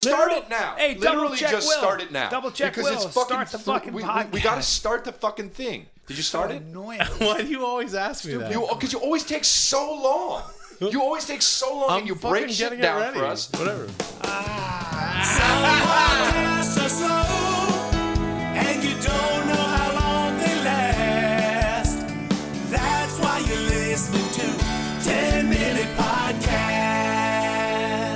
Start it now. Hey, literally check just Will. start it now. Double check because Will. It's fucking start the fucking podcast. We got to start the fucking thing. Did you start it? Annoying. Why do you always ask me that? Because you always take so long. You always take so long, and you break shit down for us. Whatever. And you don't know how long they last. That's why you're listening to 10-Minute Podcast.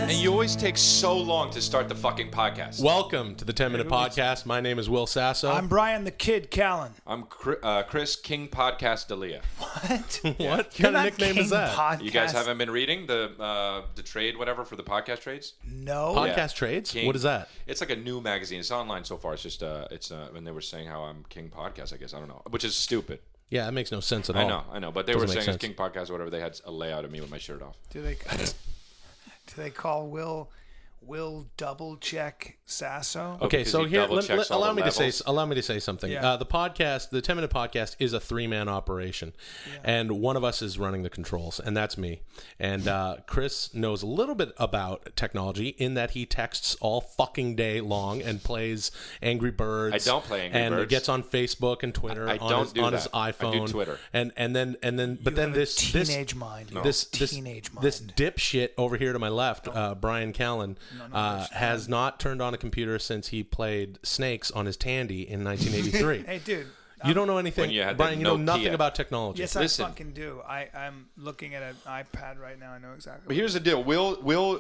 And you always take so long to start the fucking podcast. Welcome to the 10-Minute Podcast. My name is Will Sasso. I'm Bryan the Kid Callen. I'm Chris King Podcast D'Elia. What? What kind of nickname is that? Podcast. You guys haven't been reading the trade, whatever, for the podcast trades? No. Podcast trades? King. What is that? It's like a new magazine. It's online so far. It's just when they were saying how I'm King Podcast, I guess. I don't know. Which is stupid. Yeah, that makes no sense at all. I know. But they Doesn't were make saying it's sense. King Podcast or whatever. They had a layout of me with my shirt off. Do they call Will double check Sasso? Oh, Okay, because so he here, double-checks all allow the me to say levels. something. Yeah. The 10-Minute Podcast is a 3-man operation, and one of us is running the controls, and that's me. And Chris knows a little bit about technology in that he texts all fucking day long and plays Angry Birds. I don't play Angry and Birds. gets on Facebook and Twitter I on don't his, do on that. his iPhone. I do Twitter. And then You have a teenage mind. You have a teenage mind. This dipshit over here to my left, Bryan Callen, has not turned on a computer since he played Snakes on his Tandy in 1983. Hey, dude. You don't know anything, When you had Bryan. the You know Nokia. nothing about technology. Yes, Listen. I fucking do. I'm looking at an iPad right now. I know exactly. But here's the deal. Will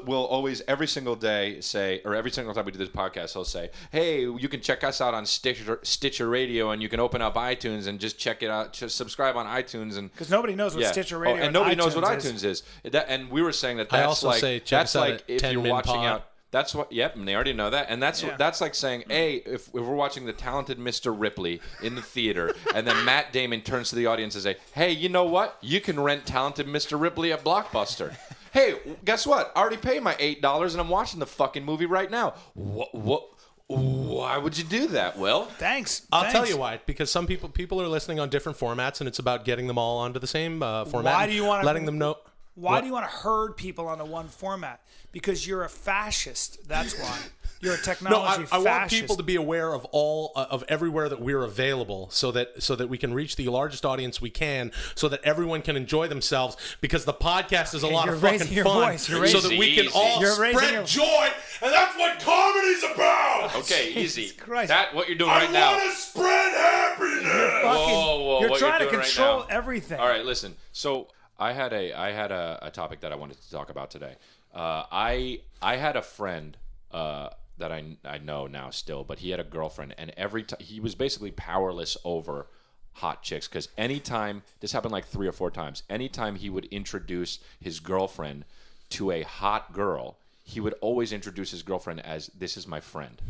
always, every single day say, or every single time we do this podcast, he'll say, hey, you can check us out on Stitcher Radio, and you can open up iTunes and just check it out. Just subscribe on iTunes. Because nobody knows what Stitcher Radio and nobody knows what iTunes iTunes is. And we were saying that's I also like, say check that's us out like at if 10 you're Min watching Pod. out. That's what. Yep, and they already know that. And that's like saying, hey, if we're watching The Talented Mr. Ripley in the theater, and then Matt Damon turns to the audience and say, hey, you know what? You can rent Talented Mr. Ripley at Blockbuster. Hey, guess what? I already paid my $8 and I'm watching the fucking movie right now. What? Why would you do that, Will? Thanks. I'll tell you why. Because some people are listening on different formats, and it's about getting them all onto the same format. Why do you want to letting them know? Why do you want to herd people onto one format? Because you're a fascist. That's why. You're a No, technology I want fascist. people to be aware of all of everywhere that we're available, so that we can reach the largest audience we can, so that everyone can enjoy themselves. Because the podcast is a lot you're of fucking raising your fun, voice. You're so raising- that we can Easy. all You're raising spread your- joy, and that's what comedy's about. Okay, easy. Christ. That what you're doing right now. I want to spread happiness. Whoa, You're what trying to doing right control now. everything. All right, listen. So I had a topic that I wanted to talk about today. I had a friend that I know now still, but he had a girlfriend, and every time he was basically powerless over hot chicks, because anytime this happened like 3 or 4 times, anytime he would introduce his girlfriend to a hot girl, he would always introduce his girlfriend as, this is my friend.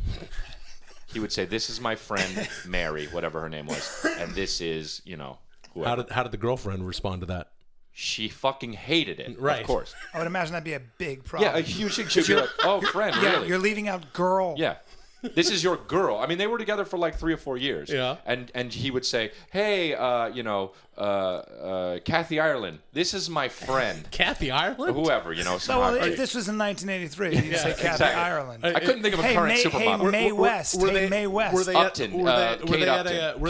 He would say, this is my friend Mary, whatever her name was, and this is, whoever. How did the girlfriend respond to that? She fucking hated it, Right. of course. I would imagine that'd be a big problem. Yeah, a huge thing. She'd be like, oh, friend, Yeah, really? you're leaving out girl. Yeah. This is your girl. I mean, they were together for like 3 or 4 years. Yeah. And he would say, hey, Kathy Ireland, this is my friend. Kathy Ireland? Whoever, some So, well, hot if chick. this was in 1983, you'd say Kathy exactly. Ireland. I couldn't think of a current supermodel. Mae West. Mae West. Were they Upton, Kate Upton.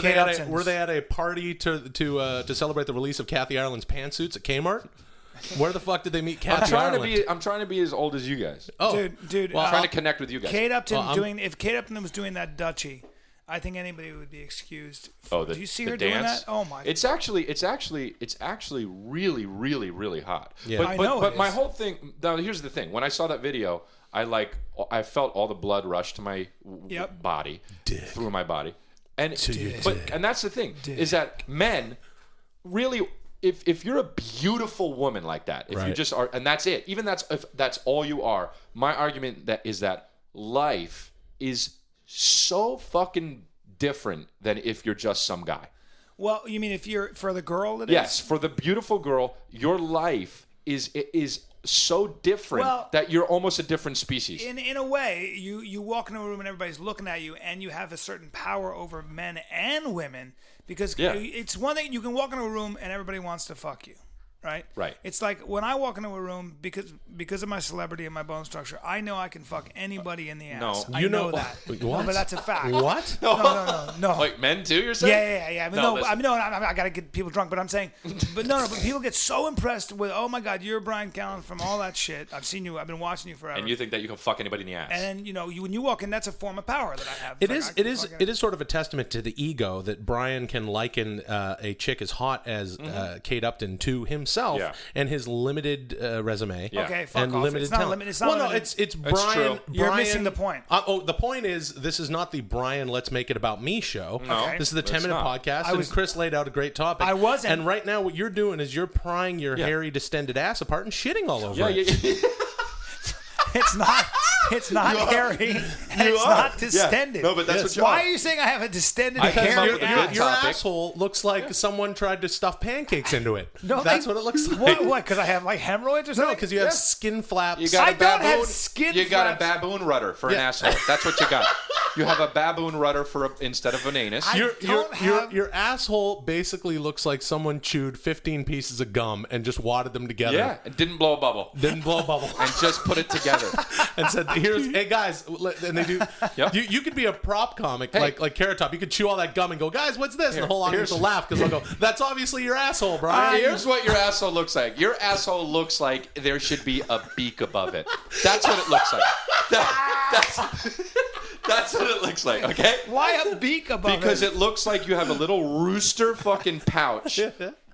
were they at a party to celebrate the release of Kathy Ireland's pantsuits at Kmart? Where the fuck did they meet Kathy Ireland? I'm trying to be as old as you guys. Oh, Dude, I'm trying to connect with you guys. Kate Upton Well, if Kate Upton was doing that duchy, I think anybody would be excused. Oh, Do you see the her dance? doing that? Oh my! It's actually really, really, really hot. Yeah. But, I but, know but it my is. whole thing. Now, here's the thing. When I saw that video, I felt all the blood rush to my Yep. body, through my body, and your and that's the thing is that men really. If you're a beautiful woman like that, if you Right. just are, and that's it, even if that's all you are, my argument is that life is so fucking different than if you're just some guy. Well, you mean if you're for the girl? It Yes, is? for the beautiful girl, your life is so different Well, that you're almost a different species. In a way, you walk into a room and everybody's looking at you, and you have a certain power over men and women because Yeah. it's one thing you can walk into a room and everybody wants to fuck you. right? Right. It's like when I walk into a room because of my celebrity and my bone structure, I know I can fuck anybody in the ass. No. I know that. What? No, but that's a fact. What? No. Like men too, you're saying? Yeah. I gotta get people drunk, but I'm saying, but people get so impressed with, oh my God, you're Bryan Callen from all that shit. I've seen you. I've been watching you forever. And you think that you can fuck anybody in the ass? And when you walk in, that's a form of power that I have. It is sort of a testament to the ego that Bryan can liken a chick as hot as Kate Upton to himself and his limited resume. Yeah. Okay, fuck and off. limited It's not talent. limited. It's not limited. It's Bryan. true. You're missing the point. The point is, this is not the Bryan Let's Make It About Me show. No, Okay. This is the it's 10-minute not. podcast, and Chris laid out a great topic. I wasn't. And right now, what you're doing is you're prying your hairy, distended ass apart and shitting all over it. It's not hairy, and it's not distended. No, but that's what you Why are. are you saying I have a distended I came up hairy with a ass? good Your topic. asshole looks like someone tried to stuff pancakes into it. No, That's what it looks like. What? Because I have like hemorrhoids or something? No, because you have skin flaps. You got I a don't have baboon. skin You got a flaps. baboon rudder for an asshole. That's what you got. You have a baboon rudder instead of an anus. Your asshole basically looks like someone chewed 15 pieces of gum and just wadded them together. Yeah, and didn't blow a bubble. Didn't blow a bubble. And just put it together. And said, hey guys, and they do. Yep. You could be a prop comic like Carrot Top. You could chew all that gum and go, guys, what's this? And the whole audience here's- will laugh because they'll go, that's obviously your asshole, Brian. Here's what your asshole looks like. Your asshole looks like there should be a beak above it. That's what it looks like. That's what it looks like, okay? Why a beak above Because it? it looks like you have a little rooster fucking pouch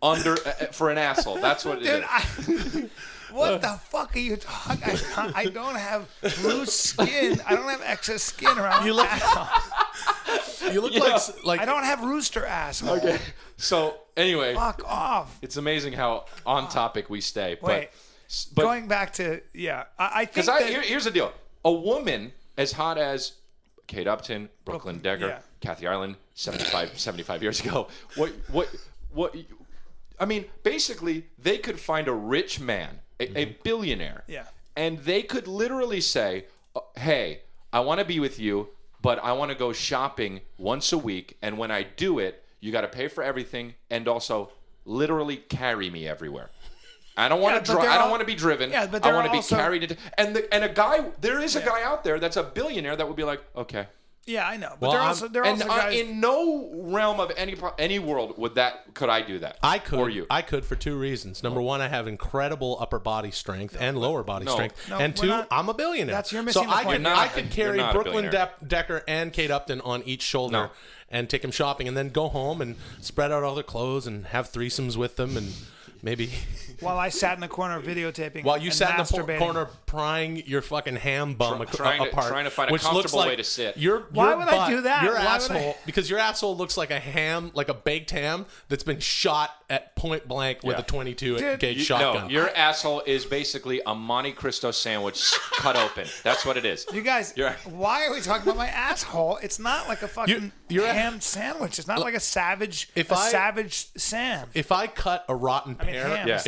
under for an asshole. That's what it is. Dude, what the fuck are you talking? I don't have loose skin. I don't have excess skin around You my look- asshole. You look like I don't have rooster asshole. Okay. So anyway, Fuck off. it's amazing how on topic we stay. Wait. But Going back to I think because that here's the deal: a woman as hot as Kate Upton, Brooklyn Decker, yeah. Kathy Ireland, 75 years ago. What? I mean, basically, they could find a rich man, a billionaire, Yeah. and they could literally say, "Hey, I want to be with you, but I want to go shopping once a week, and when I do it, you got to pay for everything, and also literally carry me everywhere." I don't want to. I don't want to be driven. Yeah, but I there want to are be also- carried. And a guy. There is a guy out there that's a billionaire that would be like, okay. Yeah, I know. But Well, there are And also guys. in no realm of any world could I do that. I could. Or you. I could for two reasons. Number one, I have incredible upper body strength and lower body strength. No, and we're two, not- I'm a billionaire. That's- you're missing so the I point. could, I could You're carry not a Brooklyn billionaire. Decker and Kate Upton on each shoulder No. and take them shopping and then go home and spread out all their clothes and have threesomes with them and maybe While I sat in the corner videotaping. while you and sat in the masturbating. corner prying your fucking ham bum Trying to- apart, trying to find a which looks comfortable like way to sit. Why would I do that? Your Why would I- asshole, because your asshole looks like a ham, like a baked ham that's been shot at point blank with Yeah. a 22 Dude, gauge No, shotgun. your asshole is basically a Monte Cristo sandwich cut open. That's what it is. You guys, You're- why are we talking about my asshole? It's not like a fucking you're a- ham sandwich. It's not like a savage savage Sam. If I cut a rotten mean, pear, ham, Yeah.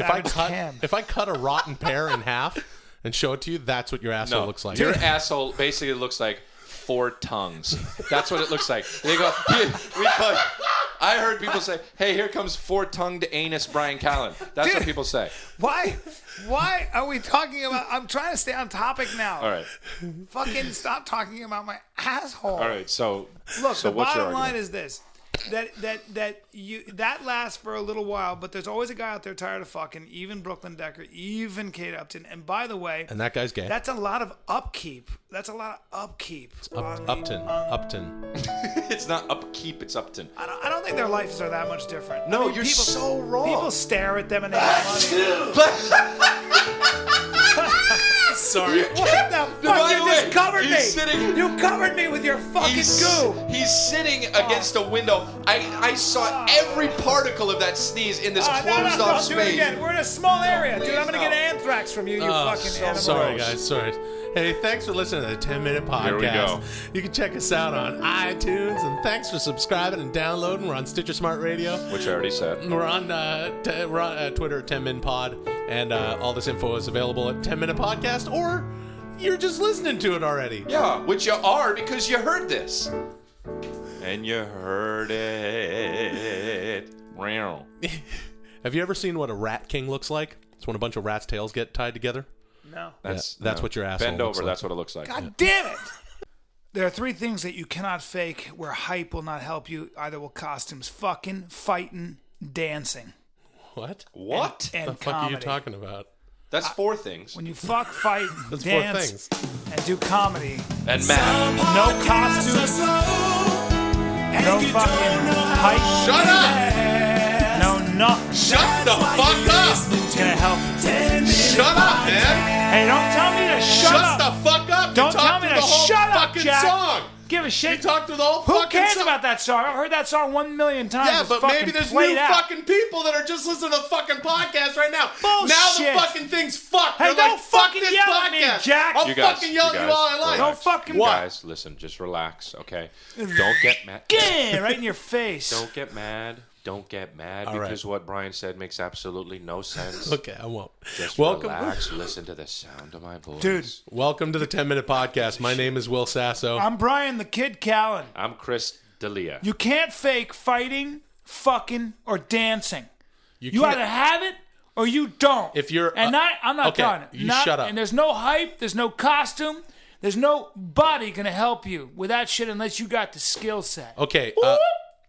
if I cut a rotten pear in half and show it to you, that's what your asshole No, looks like. your asshole basically looks like 4 tongues. That's what it looks like. They go. I heard people say, "Hey, here comes 4-tongued anus Bryan Callen." That's what Dude. people say. Why are we talking about? I'm trying to stay on topic now. All right. Fucking stop talking about my asshole. All right. So Look, so the what's your bottom line argument? is this. That lasts for a little while, but there's always a guy out there tired of fucking, even Brooklyn Decker, even Kate Upton. And by the way, And that guy's gay. that's a lot of upkeep. That's a lot of upkeep. Upton. It's not upkeep. It's Upton. I don't think their lives are that much different. No, I mean, you're people, so wrong. People stare at them and they get money. Sorry. What the fuck? by You the just way, covered me. he's sitting- You covered me with your fucking goo. He's sitting against a window. I saw every particle of that sneeze in this No, closed off do it space. again. We're in a small area, dude. please, I'm gonna no. get anthrax from you, you fucking animal. Sorry, guys. Sorry. Hey, thanks for listening to the 10-minute podcast. Here we go. You can check us out on iTunes, and thanks for subscribing and downloading. We're on Stitcher Smart Radio. Which I already said. We're on Twitter at 10minpod, and all this info is available at 10-minute podcast, or you're just listening to it already. Yeah, which you are because you heard this. And you heard it. Meow. Have you ever seen what a rat king looks like? It's when a bunch of rats' tails get tied together. No. That's what your asshole Bend looks over. like. That's what it looks like. God damn it! There are 3 things that you cannot fake where hype will not help you. Either will costumes, fucking, fighting, dancing, What? What? and The fuck comedy. are you talking about? That's 4 things. When you fuck, fight, That's 4 dance, things. and do comedy, And math. no costumes, no fucking hype, Shut up! no nothing. Shut the fuck up! It's gonna help you. Shut up, man! Hey, don't tell me to shut up. the fuck up! Don't you tell talked me through to the whole shut up, fucking Jack. song. Give a shit. You talked through the whole Who fucking cares song. about that song? I've heard that song 1 million times. Yeah, It's but fucking maybe there's played new out. fucking people that are just listening to the fucking podcast right now. Bullshit. Now the fucking thing's fucked. Hey, They're don't like, fuck fucking this yell at me, podcast. Jack. I'll You guys, fucking yell at you all I like. Don't fucking What? Guys, listen. Just relax, okay? Don't get mad. Yeah, right in your face. Don't get mad. Don't get mad All right. because what Brian said makes absolutely no sense. Okay, I won't. Just Welcome. relax. Listen to the sound of my voice. Dude. Welcome to the 10-minute podcast. My name is Will Sasso. I'm Bryan the Kid Callen. I'm Chris D'Elia. You can't fake fighting, fucking, or dancing. You can't- either have it or you don't. If you're- I'm not okay, done. you shut up. And there's no hype. There's no costume. There's nobody gonna help you with that shit unless you got the skill set. Okay.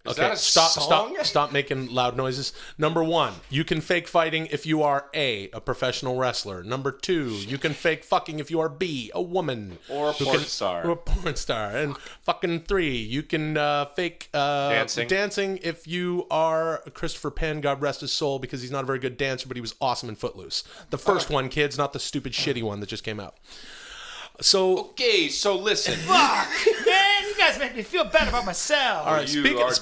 Is Okay, that a song? stop making loud noises. Number 1, you can fake fighting if you are A, a professional wrestler. Number 2, you can fake fucking if you are B, a woman. Or a who porn can- star. Or a porn star. And fucking 3, you can fake dancing if you are Christopher Penn, God rest his soul, because he's not a very good dancer, but he was awesome in Footloose. The first one, kids, not the stupid shitty one that just came out. So, Okay, so listen. Fuck, man, you guys make me feel bad about myself. all right, You are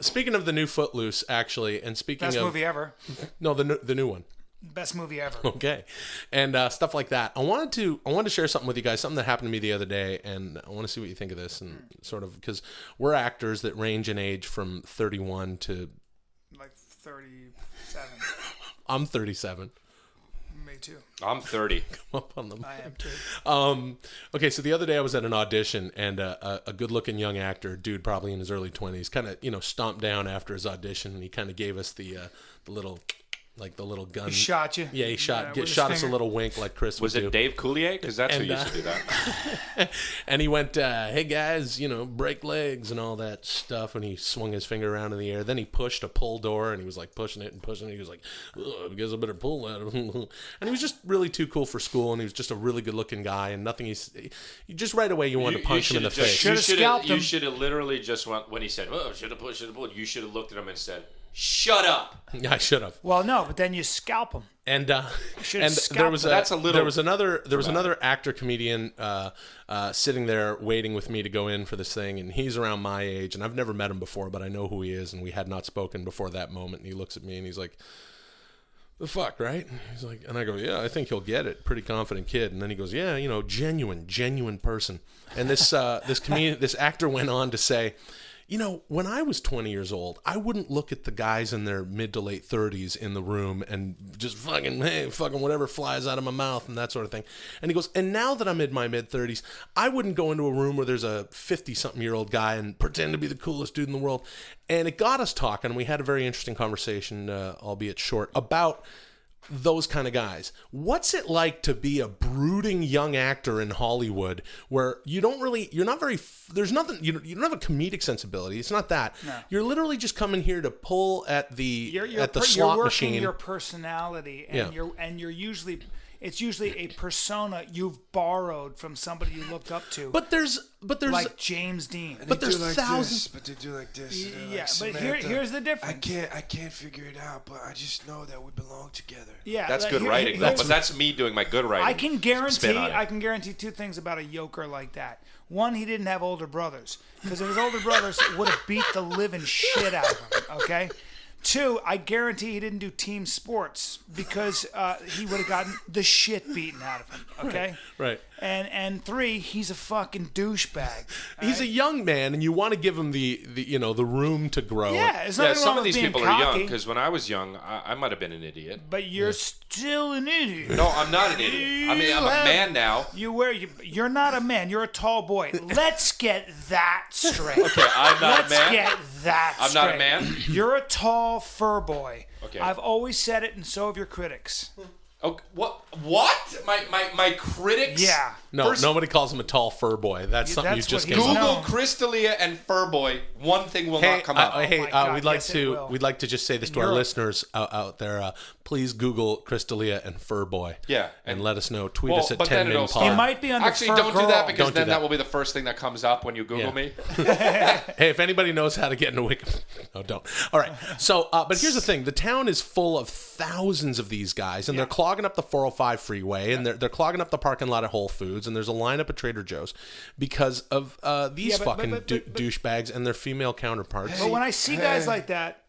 speaking of the new Footloose, actually, and speaking Best of movie ever. no, the new one. Best movie ever. Okay, and stuff like that. I wanted to share something with you guys. Something that happened to me the other day, and I want to see what you think of this. And sort of because we're actors that range in age from 31 to Like 37. I'm 37. Me too. I'm 30. Up on them. I am too. Okay, so the other day I was at an audition, and a good-looking young actor, dude, probably in his early 20s, kind of stomped down after his audition, and he kind of gave us the little. Like the little gun. He shot you? Yeah, he shot with his shot us a finger? little wink like Chris Was would it do. Dave Coulier? Because that's who And, used to do that. And he went, hey guys, break legs and all that stuff. And he swung his finger around in the air. Then he pushed a pull door, and he was like pushing it and pushing it. He was like, I guess I better pull that. And he was just really too cool for school. And he was just a really good looking guy. And nothing you just right away you wanted to punch him in the face. Should've scalped him. You should have literally just went, when he said, oh, should have pulled, you should have looked at him and said, shut up. I should have. Well, no, but then you scalp him. And Should've and scalped there was him. That's a little there was another actor comedian sitting there waiting with me to go in for this thing, and he's around my age, and I've never met him before, but I know who he is, and we had not spoken before that moment. And he looks at me and he's like, "The fuck, right?" And he's like, and I go, "Yeah, I think he'll get it." Pretty confident kid. And then he goes, "Yeah, genuine person." And this this actor went on to say, when I was 20 years old, I wouldn't look at the guys in their mid to late 30s in the room and just fucking whatever flies out of my mouth and that sort of thing. And he goes, and now that I'm in my mid 30s, I wouldn't go into a room where there's a 50-something-year-old guy and pretend to be the coolest dude in the world. And it got us talking. We had a very interesting conversation, albeit short, about those kind of guys. What's it like to be a brooding young actor in Hollywood where you don't have a comedic sensibility. It's not that. No. You're literally just coming here to pull at the slot machine. You're working your personality, and it's usually a persona you've borrowed from somebody you looked up to. But there's like James Dean. But there's like thousands. But they do like this. Yeah, like, but Samantha, here's the difference. I can't figure it out, but I just know that we belong together. Yeah, That's good writing, though. But that's me doing my good writing. I can spin on it. guarantee two things about a yoker like that. One, he didn't have older brothers, because if his older brothers would have beat the living shit out of him. Okay. Two, I guarantee he didn't do team sports because he would have gotten the shit beaten out of him. Okay. Right. And 3, he's a fucking douchebag. He's a young man, and you want to give him the room to grow. Yeah, it's Yeah, nothing some wrong of with these being people are young cocky, because when I was young, I might have been an idiot. but you're still an idiot. No, I'm not an idiot. I mean, I'm a man now. You're not a man. You're a tall boy. Let's get that straight. Okay, I'm not a man. Let's get that I'm straight. not a man. You're a tall fur boy. Okay. I've always said it, and so have your critics. Okay, what? My critics? Yeah. No, nobody calls him a tall fur boy. That's something you that's just what came he's up Google with. known. Crystalia and Furboy. One thing will not come up. Hey, my God, we'd like yes, it to will. we'd like to just say this to our Europe. listeners out there. Please Google Crystalia and Furboy. Yeah, and and- let us know. Tweet Well, us at but then 10 it'll min start- It pod. might be under Actually, fur don't do girl. that because Don't do then that. that will be the first thing that comes up when you Google me. Hey, if anybody knows how to get into Wiki, no, don't. All right. So, but here's the thing: the town is full of thousands of these guys, and they're clogging up the 405 freeway, and they're clogging up the parking lot at Whole Foods, and there's a lineup at Trader Joe's because of these Yeah, but- fucking but- douchebags and their female counterparts. But when I see guys like that,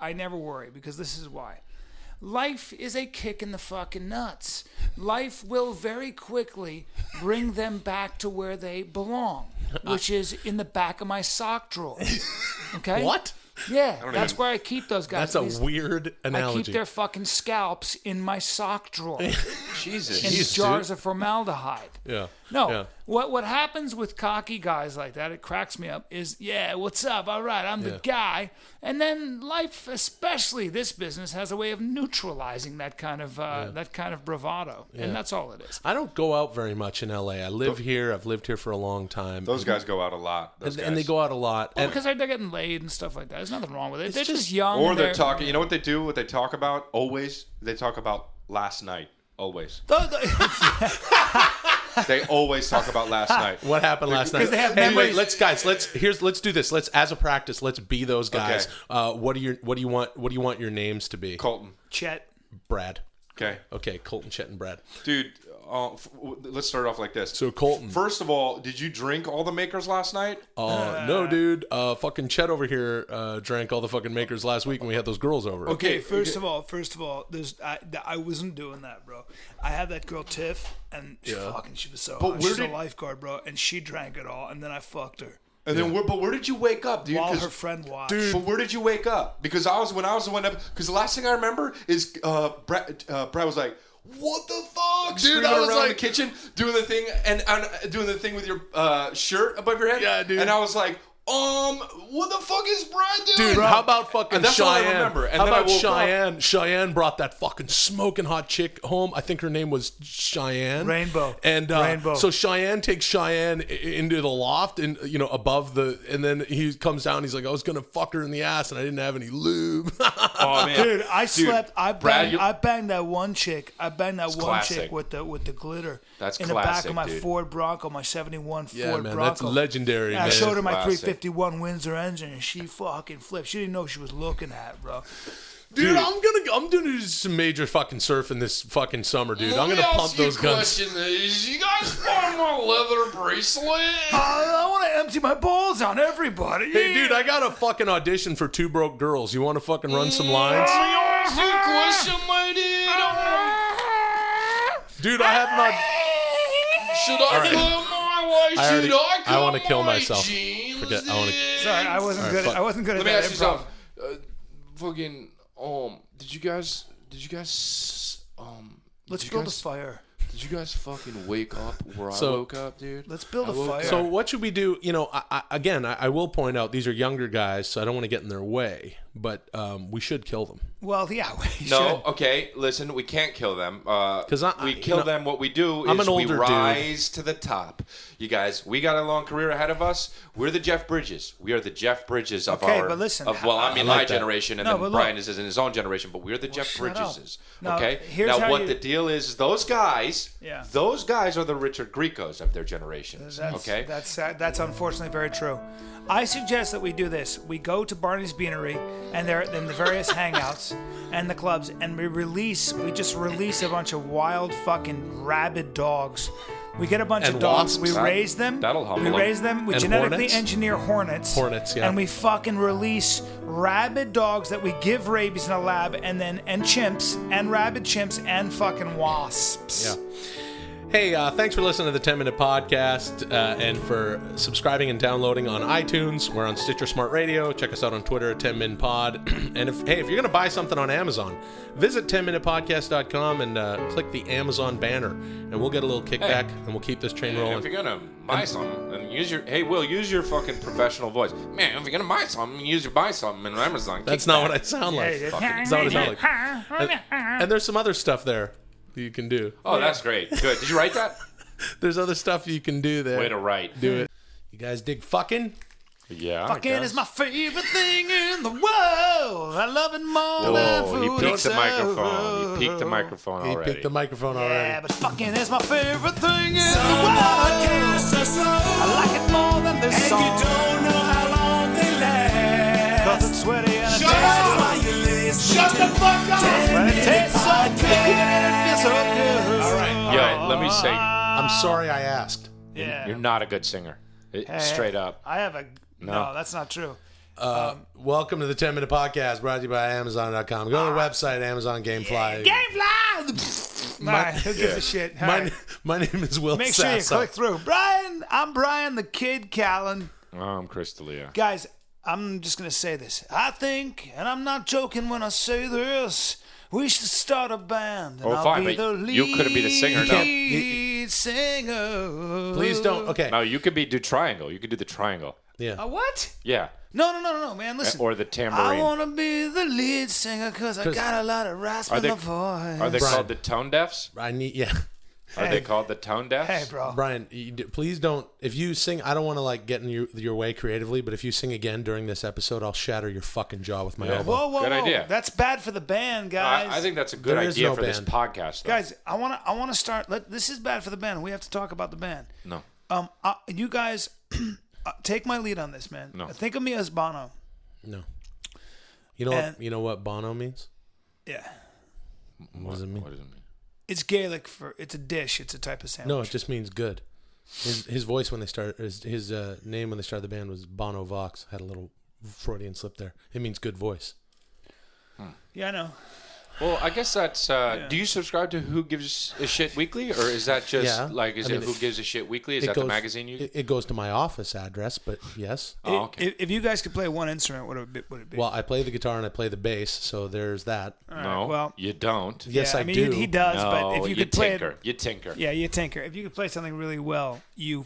I never worry because this is why. Life is a kick in the fucking nuts. Life will very quickly bring them back to where they belong, which is in the back of my sock drawer. Okay? What? Yeah, that's where I keep those guys. That's a weird I analogy. keep their fucking scalps in my sock drawer Jesus. in Jeez, jars dude. of formaldehyde. Yeah. No, Yeah. what happens with cocky guys like that, it cracks me up, is, yeah, what's up? All right, I'm the guy. And then life, especially this business, has a way of neutralizing that kind of bravado. And that's all it is. I don't go out very much in LA. I live here. I've lived here for a long time. Those guys go out a lot. and they go out a lot. And Because they're getting laid and stuff like that. There's nothing wrong with it. They're just young. Or and they're talking. You know what they do? What they talk about always? They talk about last night. Always. They always talk about last night. what happened last night? they have Anyway, memories. let's do this. Let's, as a practice, let's be those guys. Okay. What do you want your names to be? Colton. Chet. Brad. Okay. Colton, Chet, and Brad. Dude, let's start off like this. So Colton. First of all, did you drink all the makers last night? No, dude. Fucking Chet over here drank all the fucking makers last week when we had those girls over. Okay, first of all, I wasn't doing that, bro. I had that girl Tiff, and she was so hot. She's a lifeguard, bro, and she drank it all, and then I fucked her. And then, but where did you wake up, dude? While her friend watched. But where did you wake up? Because when I was the one up. Because the last thing I remember is Brad was like, "What the fuck?" Dude, Screaming I was around like- the kitchen, doing the thing and doing the thing with your shirt above your head. Yeah, dude. And I was like, what the fuck is Brad doing? Dude, how about fucking And that's all I Cheyenne? remember. And how then I about woke up. Cheyenne? Cheyenne brought that fucking smoking hot chick home. I think her name was Cheyenne. Rainbow. And Rainbow. so Cheyenne takes Cheyenne into the loft and above the, and then he comes down. He's like, I was gonna fuck her in the ass and I didn't have any lube. Oh man, Dude, I slept. I Brad, banged that one chick. I banged that one classic. chick with the glitter. That's in the back classic, of my dude. Ford Bronco, my '71 Yeah, Ford man, Bronco. that's legendary. And I man. showed her my Classic. 351 Windsor engine, and she fucking flipped. She didn't know what she was looking at, bro. Dude, I'm gonna do some major fucking surfing this fucking summer, dude. I'm gonna pump those guns. Is you guys find my leather bracelet? I want to empty my balls on everybody. Hey, dude, I got a fucking audition for Two Broke Girls. You want to fucking run some lines? Ask you a question, lady. Dude, I have not. Should I cut my white? Should I cut I want to my kill myself. jeans? Forget. I want to. Sorry, I wasn't good. fuck. I wasn't good Let at me that ask you improv. something. Fucking did you guys Let's did you build a guys- fire. Did you guys fucking wake up where I So- woke up, dude? Let's build I a woke fire. up- So what should we do? You know, I will point out these are younger guys, so I don't want to get in their way. But we should kill them. Well, yeah, we No, should. okay, listen, we can't kill them. 'Cause we kill them. What we do I'm is an we older rise to the top. You guys, we got a long career ahead of us. We're the Jeff Bridges. We are the Jeff Bridges of Okay, our. but listen, well, I'm in like my that. generation, and No, then but look. Brian is in his own generation. But we're the Jeff shut up. Bridgeses. Now, Okay. here's Now, how what you- the deal is those guys. Yeah. Those guys are the Richard Grieco's of their generations. Okay. That's unfortunately very true. I suggest that we do this. We go to Barney's Beanery and the various hangouts and the clubs, and we just release a bunch of wild fucking rabid dogs. We get a bunch And of dogs. wasps. We raise them. That'll humble We them. raise them. We And genetically hornets. engineer hornets. Hornets, yeah. And we fucking release rabid dogs that we give rabies in a lab, and chimps and rabid chimps and fucking wasps. Yeah. Hey, thanks for listening to the 10 Minute Podcast and for subscribing and downloading on iTunes. We're on Stitcher Smart Radio. Check us out on Twitter at 10minpod. And if you're going to buy something on Amazon, visit 10minutepodcast.com and click the Amazon banner. And we'll get a little kickback and we'll keep this train rolling. If you're going to buy something, then use your fucking professional voice. Man, if you're going to buy something, buy something on Amazon. That's not what I sound like. Yeah, That's not what I sound like. And there's some other stuff there you can do. Oh, that's great. Good. Did you write that? There's other stuff you can do there. Way to write. Do it. You guys dig fucking? Yeah. Fucking is my favorite thing in the world. I love it more than Whoa, he food peeked the itself. microphone. He peeked the microphone He already. picked the microphone Yeah, already. but fucking is my favorite thing in the Some world. podcasts are slow, I like it more than this and song. you don't know how long they last. Cause it's sweaty and it That's tastes why you listen to the fuck up. 10 But it Minute tastes so good. It feels so good. All right. Yo, let me say, I'm sorry I asked. Yeah. you're not a good singer. Straight up. I have a... No. No, that's not true. Welcome to the 10 Minute Podcast brought to you by Amazon.com. Go to the website, Amazon Gamefly. Gamefly! Alright, who gives a shit? All right. My name is Will Make sure you Sasso. click through. I'm Bryan the Kid Callen. Oh, I'm Chris D'Elia. Guys, I'm just going to say this. I think, and I'm not joking when I say this, we should start a band. And Oh, I'll fine, be but the lead you couldn't be the singer, no. singer. Please don't. Okay. No, you could do triangle. You could do the triangle. Yeah. A what? Yeah. No, man. Listen. Or the tambourine. I want to be the lead singer because I got a lot of rasp Are in they- my voice. Are they Brian. called the tone deafs? I need, yeah. Are Hey. they called the tone deafs? Hey, bro. Brian, please don't. If you sing, I don't want to like get in your way creatively, but if you sing again during this episode, I'll shatter your fucking jaw with my Yeah. elbow. Whoa. Good idea. That's bad for the band, guys. I think that's a good There is idea no for this band. podcast, though. Guys, I want to start. This is bad for the band. We have to talk about the band. No. You guys take my lead on this, man. No. Think of me as Bono. No. You know And- what? You know what Bono means? Yeah. What does it mean? What does it mean? It's Gaelic for it's a dish. It's a type of sandwich. No, it just means good. His voice when they started, his name when they started the band was Bono Vox. Had a little Freudian slip there. It means good voice. Yeah, I know. Well, I guess that's. Do you subscribe to Who Gives a Shit Weekly, or is that just Yeah. is I mean, it Who Gives a Shit Weekly? Is It that goes- the magazine you? It goes to my office address, but yes. Oh, okay. If you guys could play one instrument, what would it be? Well, I play the guitar and I play the bass, so there's that. No, well- you don't. Yes, yeah, I mean, do. He does, No, but if you could play tinker. it, You tinker. yeah, you tinker. If you could play something really well, you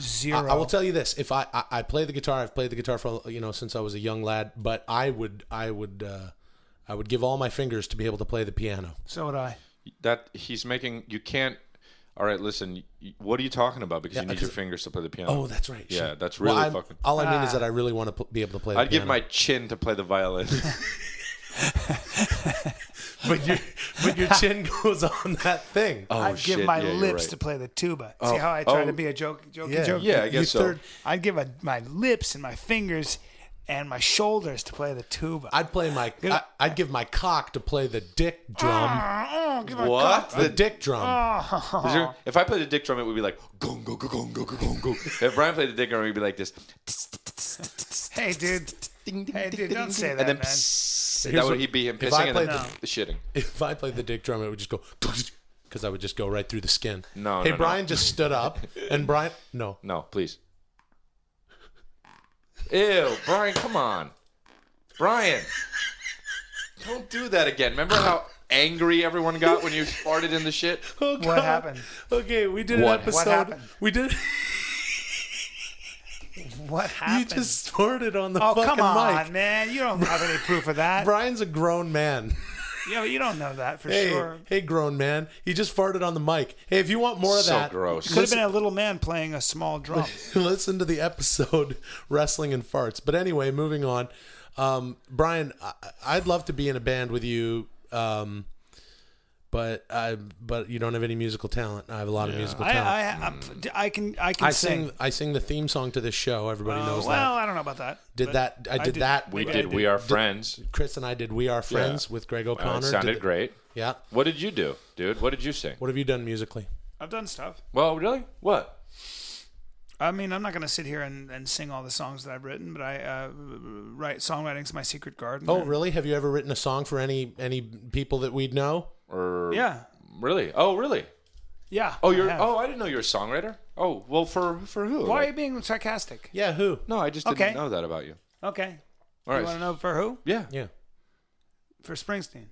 zero. I will tell you this: if I play the guitar, I've played the guitar for since I was a young lad. But I would give all my fingers to be able to play the piano. So would I. That he's making. You can't. All right, listen. What are you talking about? Because you need your because- fingers to play the piano. Oh, that's right. Yeah, Shit. that's Well, really I'm- fucking. All I mean is that I really want to be able to play the I'd piano. give my chin to play the violin. but your chin goes on that thing. Oh, I'd shit, give my yeah, you're lips right. to play the tuba. See how I try to be a joke? yeah, Yeah, I guess so. I'd give my lips and my fingers and my shoulders to play the tuba. I'd play my. I'd give my cock to play the dick drum. What? The dick drum. Is there- if I played the dick drum, it would be like gong go go gong go go gong go. If Brian played the dick drum, it would be like this. Hey, dude. Hey, dude, don't say that, And then man. that would he'd be him if I pissing and played then the shitting. If I played the dick drum, it would just go because I would just go right through the skin. No, Hey, no, no. Brian just stood up, and Brian, no. No, please. Ew, Brian, come on. Brian. Don't do that again. Remember how angry everyone got when you farted in the shit? Oh, God. What happened? Okay, we did What? an episode. What happened? We did. What You happened? just farted on the oh, fucking come on, mic. man. You don't have any proof of that. Brian's a grown man. Yeah, but you don't know that for Hey, sure. hey, grown man. He just farted on the mic. Hey, if you want more of So that, gross. Could have been a little man playing a small drum. listen to the episode Wrestling and Farts. But anyway, moving on. Brian, I'd love to be in a band with you, but you don't have any musical talent. I have a lot of musical talent. I can I sing. sing the theme song to this show. Everybody knows Well, that. I don't know about that. Did but that? I did did. that. We Maybe did I We Are Friends. Chris and I did We Are Friends with Greg O'Connor. It sounded Did- great. Yeah. What did you do, dude? What did you sing? What have you done musically? I've done stuff. Well, really? What? I mean, I'm not going to sit here and sing all the songs that I've written, but I write songwriting's my secret garden. Oh, and- really? Have you ever written a song for any people that we'd know? Or Yeah. Really? Oh, really? Yeah. Oh, I have. I didn't know you're a songwriter. Oh, well, for who? Why are you being sarcastic? Yeah, who? No, I just didn't know that about you. Okay. All right. You want to know for who? Yeah. Yeah. For Springsteen.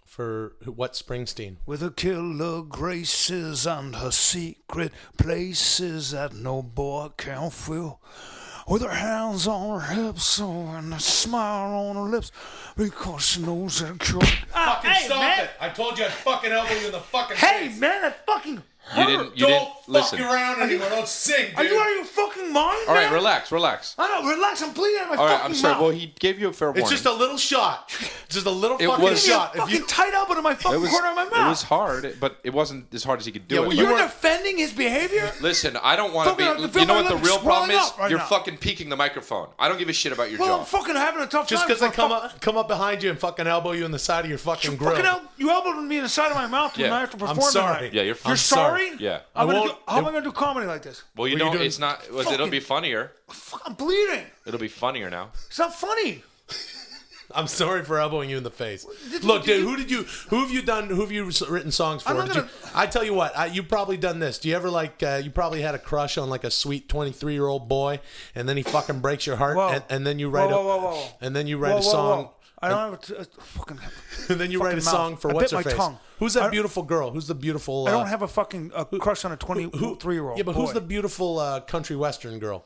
For what Springsteen? With her killer graces and her secret places that no boy can fill. With her hands on her hips and a smile on her lips because she knows that cure. Fucking hey, stop man. it! I told you I'd fucking elbow you in the fucking Hey, face. man, that fucking You didn't listen. Fuck around anymore. Don't sing, dude. Are you out of your fucking mind, All right, man? relax. I know, relax. I'm bleeding out of my All right, fucking I'm sorry. mouth. Well, he gave you a fair warning. It's just a little shot. Just a little It fucking was- shot. Give me a fucking tight elbow to my fucking corner of my mouth. It was hard, but it wasn't as hard as he could do Yeah, it. well, but- you You're were- defending his behavior? Listen, I don't want to Fucking, I be. can feel You know my what the lips real problem swelling is? up right You're now. fucking peeking the microphone. I don't give a shit about your Well, job. I'm fucking having a tough Just time. because I come up behind you and fucking elbow you in the side of your fucking grill. You elbowed me in the side of my mouth when Yeah. I have to perform I'm sorry. tonight. Yeah, you're fine. You're sorry? Yeah. How am I won't- going to do comedy like this? Well, you What are you don't. doing? It's not. It'll Fucking- be funnier. Fuck, I'm bleeding. It'll be funnier now. It's not funny. I'm sorry for elbowing you in the face. Look, dude, who have you written songs for? I'm not gonna- I tell you what, you've probably done this. Do you ever you probably had a crush on like a sweet 23-year-old boy, and then he fucking breaks your heart, Whoa. and then you write Whoa. and then you write a song, Whoa. I don't have a fucking. and then you write a fucking song mouth. for I what's bit her my face? tongue. Who's that beautiful girl? Who's the beautiful? I don't have a fucking crush on a 23-year-old. Yeah, but boy. who's the beautiful country western girl?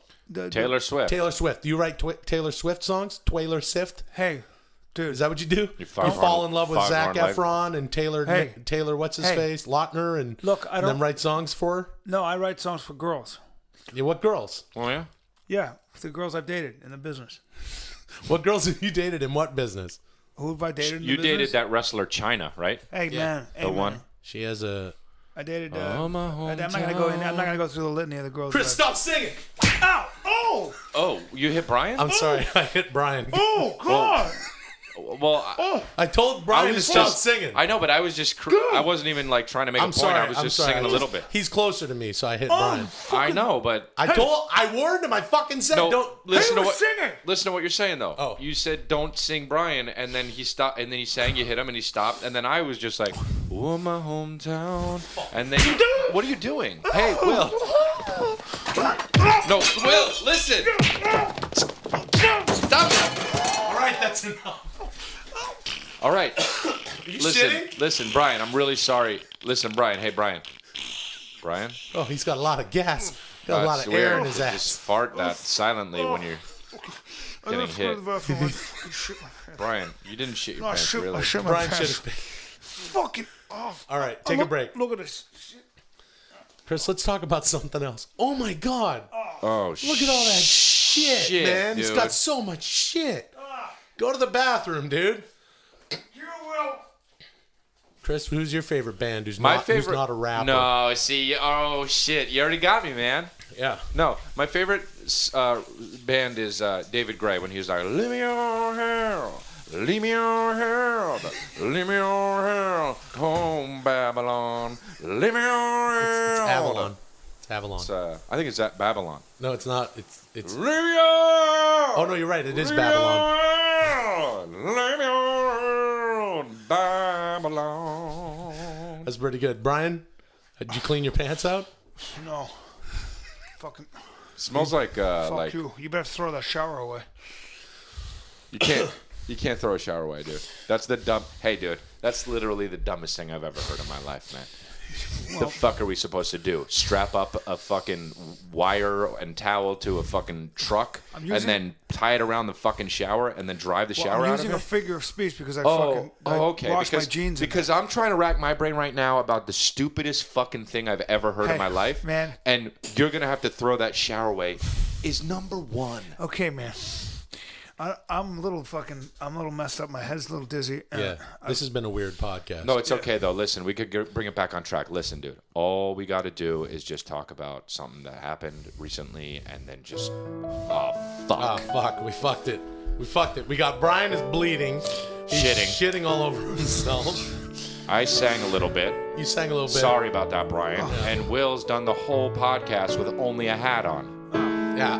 Taylor Swift. Taylor Swift. Do you write Taylor Swift songs? Taylor Swift? Hey, dude. Is that what you do? You Foghorn- fall in love with Zac Foghorn Life. Efron and Taylor what's his Hey. face? Lautner and Look, I and then don't- write songs for her? No, I write songs for girls. Yeah, what girls? Oh yeah. Yeah, the girls I've dated in the business. What girls have you dated in what business? Who have I dated in You the business? dated that wrestler China, right? Hey, man. Hey, The man. one. She has a I dated. Oh, my I'm not gonna go in. I'm not gonna go through the litany of the girls. Chris, that stop singing! Ow! Oh! Oh, you hit Brian? I'm sorry, I hit Brian. Oh God! Well, I told Brian to was stop just- singing. I know, but I was just. I wasn't even like trying to make a I'm point. sorry. I was I'm just sorry. singing a little bit. He's closer to me, so I hit Brian. I know, but I warned him. I fucking said no. don't Listen Hey, to we're what. singing. Listen to what you're saying though. Oh. You said don't sing Brian, and then he stopped, and then he sang. You hit him, and he stopped, and then I was just like, "Oh my hometown," and then what are you doing? Hey, Will. No, Will. Listen. Stop it. All right, that's enough. All right. Listen, shitting? listen, Brian. I'm really sorry. Listen, Brian. Hey, Brian. Brian. Oh, he's got a lot of gas. Got a lot That's of air weird. in his Just ass. fart that silently when you're getting hit. Brian, you didn't shit your pants, really. I shit my Brian pants. should have. Fucking off. All right, take a break. Look at this. Chris, let's talk about something else. Oh my God! Oh, Look at all that shit, man. It's dude. got so much shit. Go to the bathroom, dude. You will. Chris, who's your favorite band? Who's My not, favorite. Who's not a rapper? No, see. Oh shit! You already got me, man. Yeah. No, my favorite band is David Gray when he was like, "Leave me your hair, leave me your hair, leave me your hair, home Babylon, leave me your hair." It's Avalon. It's Avalon. It's, I think it's at Babylon. No, it's not. It's. Leave me your. Oh no, you're right. It is Babylon. Leave me your Babylon. That's pretty good. Brian, did you clean your pants out? No. Fucking. Smells like Fuck you. You better throw that shower away. You can't throw a shower away, dude. That's the dumb. Hey, dude, that's literally the dumbest thing I've ever heard in my life, man. The fuck are we supposed to do? Strap up a fucking wire and towel to a fucking truck and then tie it around the fucking shower and then drive the shower I'm out of using a it? figure of speech because I Okay. washed my jeans. in Because I'm trying to rack my brain right now about the stupidest fucking thing I've ever heard in Hey, my life. man. And you're going to have to throw that shower away is number one. it. Okay, man. I'm a little messed up. My head's a little dizzy. Yeah. This has been a weird podcast. No, it's okay, though. Listen, we could bring it back on track. Listen, dude, all we got to do is just talk about something that happened recently and then just, oh, fuck. Oh fuck, we fucked it. We got Brian is bleeding. He's shitting all over himself. I sang a little bit. You sang a little bit. Sorry about that, Brian. And Will's done the whole podcast with only a hat on. Yeah,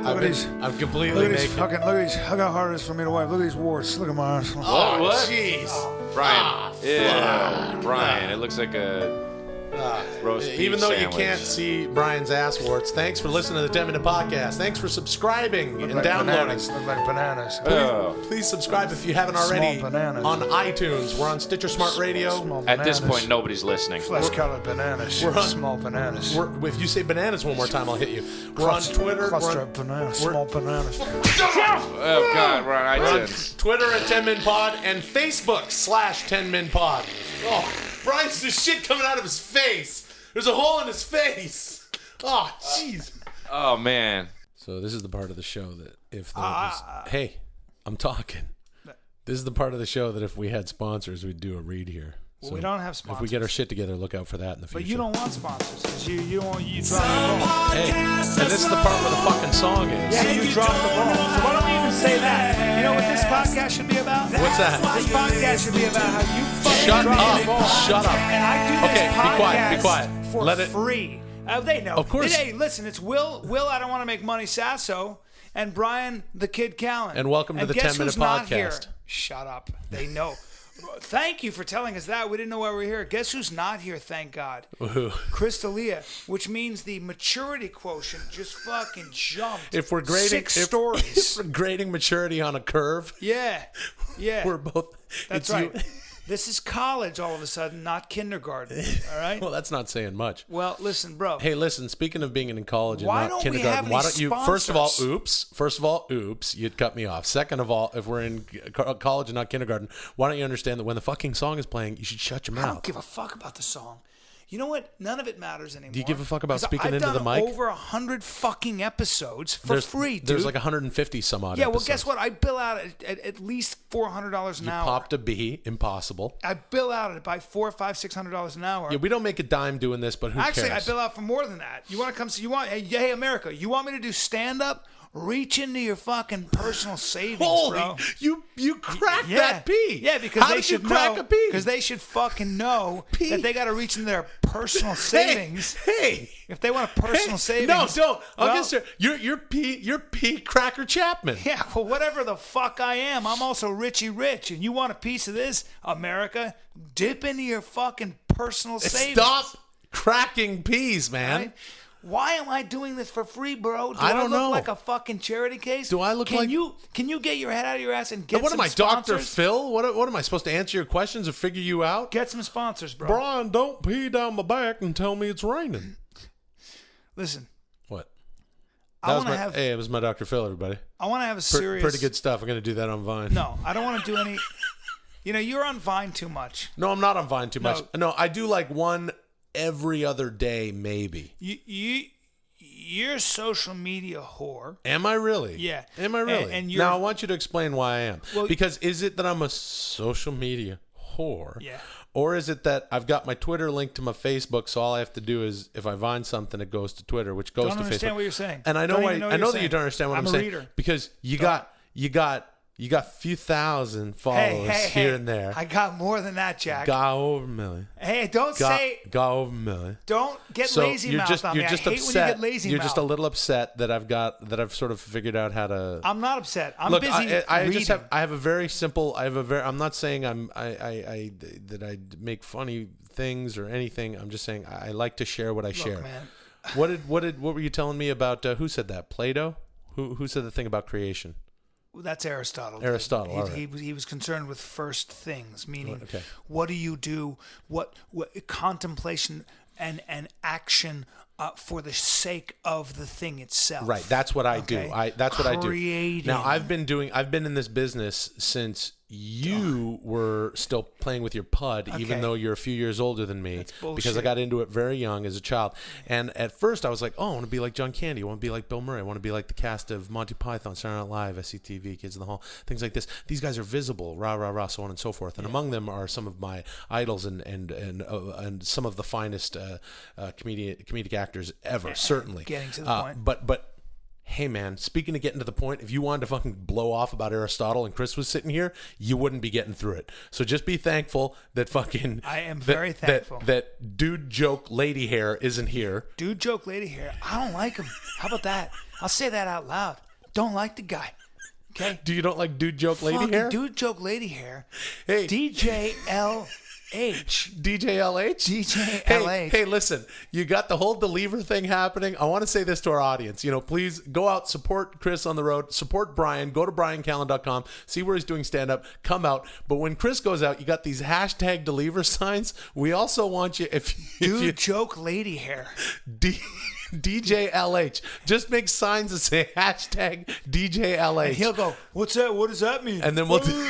I'm completely Look at these naked. fucking. Look at these. Look how hard it is for me to wipe. Look at these warts. Look at my arms. Oh, What? jeez. Brian. Brian, it looks like a Roast beef Even though sandwich. you can't see Brian's ass warts, thanks for listening to the 10 Minute Podcast. Thanks for subscribing and downloading. Look like bananas. Oh. Please subscribe if you haven't already Small bananas. on iTunes. We're on Stitcher Smart Radio. Small At this bananas. point, nobody's listening. Flesh-colored bananas. We're on- Small bananas. If you say bananas one more time, I'll hit you. We're on Twitter. Cluster We're of bananas. we're- Small bananas. Oh, God, we're on on iTunes. Twitter at 10 Min Pod and Facebook /10 Min Pod. Oh, Brian's there's shit coming out of his face. There's a hole in his face. Oh, jeez. Oh, man. So this is the part of the show that if there was... Hey, I'm talking. This is the part of the show that if we had sponsors, we'd do a read here. Well, So we don't have sponsors. If we get our shit together, look out for that in the future. But you don't want sponsors because you drop the ball. Hey, and this is the part where the fucking song is. Yeah, you drop the ball. So why don't we even say that? You know what this podcast should be about? What's that? This podcast should be about how you fucking Shut drop up. the ball. Shut up. And I do this Okay, be podcast quiet, be quiet. for Let it- free. They know. Of course. Hey, listen, it's Will, I don't want to make money, Sasso, and Brian, the Kid Callen. And welcome to the guess 10 Minute who's not here? Podcast. Shut up. They know. Thank you for telling us that. We didn't know why we were here. Guess who's not here, thank God? Crystalia, which means the maturity quotient just fucking jumped. If we're grading 6 if stories. we're grading maturity on a curve, Yeah. we're both. That's it's right. You. This is college all of a sudden, not kindergarten. All right? Well, that's not saying much. Well, listen, bro. Hey, listen. Speaking of being in college and Why not don't we kindergarten, have why any don't you? First of sponsors? all, oops, you'd cut me off. Second of all, if we're in college and not kindergarten, why don't you understand that when the fucking song is playing, you should shut your I mouth? don't give a fuck about the song. You know what? None of it matters anymore. Do you give a fuck about 'Cause speaking I've into done the mic? over 100 fucking episodes for free, dude. There's like 150 some odd. yeah, well, episodes. guess what? I bill out at least $400 an hour. Popped a B, impossible. I bill out at by $400, $500, $600 an hour. Yeah, we don't make a dime doing this, but who Actually, cares? I bill out for more than that. You want to come see? Hey, America, you want me to do stand up? Reach into your fucking personal savings, Holy, bro. you cracked Yeah, that P. yeah, because How they did should you crack know. a P? Because they should fucking know P. that they got to reach into their personal savings. Hey, If they want a personal savings, no, don't. well, You're P Cracker Chapman. Yeah, well, whatever the fuck I am, I'm also Richie Rich, and you want a piece of this, America? Dip into your fucking personal savings. Stop cracking peas, man. Right? Why am I doing this for free, bro? Do I don't look know. like a fucking charity case? Do I look can like- Can you get your head out of your ass and get What some am I, Dr. sponsors? Phil? What am I supposed to answer your questions or figure you out? Get some sponsors, bro. Brian, don't pee down my back and tell me it's raining. Listen, What? I That was want to my, have hey, it was my Dr. Phil, everybody. I want to have a serious. Pretty good stuff. I'm going to do that on Vine. No, I don't want to do any. You know, you're on Vine too much. No, I'm not on Vine too much. No. No, I do like one every other day, maybe. You're a social media whore. Am I really? Yeah. Am I really? And you're- now I want you to explain why I am. Well- because is it that I'm a social media whore? Yeah. Or is it that I've got my Twitter linked to my Facebook, so all I have to do is if I find something, it goes to Twitter, which goes Don't to understand Facebook. what you're saying. And I know Don't why. even know I what know you're that you saying. don't understand what I'm I'm a saying reader. because you got a few thousand followers here and there. I got more than that, Jack. Got over a million. Hey, don't say. Got over a million. Don't get So lazy you're mouth just on you're me. just I hate upset. when you get lazy You're mouth. just a little upset that I've sort of figured out how to. I'm not upset. I'm Look, busy I reading. just have. I have a very simple. I'm not saying that I make funny things or anything. I'm just saying I like to share what I share. man. What were you telling me about? Who said that? Plato? Who said the thing about creation? That's Aristotle. Aristotle, all right. He was concerned with first things, meaning Okay. what do you do? What contemplation and action for the sake of the thing itself. Right. That's what I do. Okay. That's what I do. Creating. Now I've been in this business since you were still playing with your pud, even Okay. though you're a few years older than me. That's Because I bullshit. got into it very young as a child. And at first I was like, oh, I want to be like John Candy. I want to be like Bill Murray. I want to be like the cast of Monty Python, Saturday Night Live, SCTV, Kids in the Hall, things like this. These guys are visible, rah, rah, rah, so on and so forth. And among them are some of my idols and some of the finest comedic actors ever, certainly. Getting to the point. But hey, man, speaking of getting to the point, if you wanted to fucking blow off about Aristotle and Chris was sitting here, you wouldn't be getting through it. So just be thankful that fucking... I am very thankful. That dude joke lady hair isn't here. Dude joke lady hair. I don't like him. How about that? I'll say that out loud. Don't like the guy. Okay? You don't like dude joke lady Fucking hair? dude joke lady hair. Hey. DJ L. DJLH? DJLH. Hey, listen, you got the whole Believer thing happening. I want to say this to our audience. Please go out, support Chris on the road, support Bryan, go to bryancallen.com, see where he's doing stand-up, come out. But when Chris goes out, you got these hashtag Believer signs. We also want you, if you joke lady hair. DJLH. Just make signs that say hashtag DJLH. And he'll go, what's that? What does that mean? And then we'll tell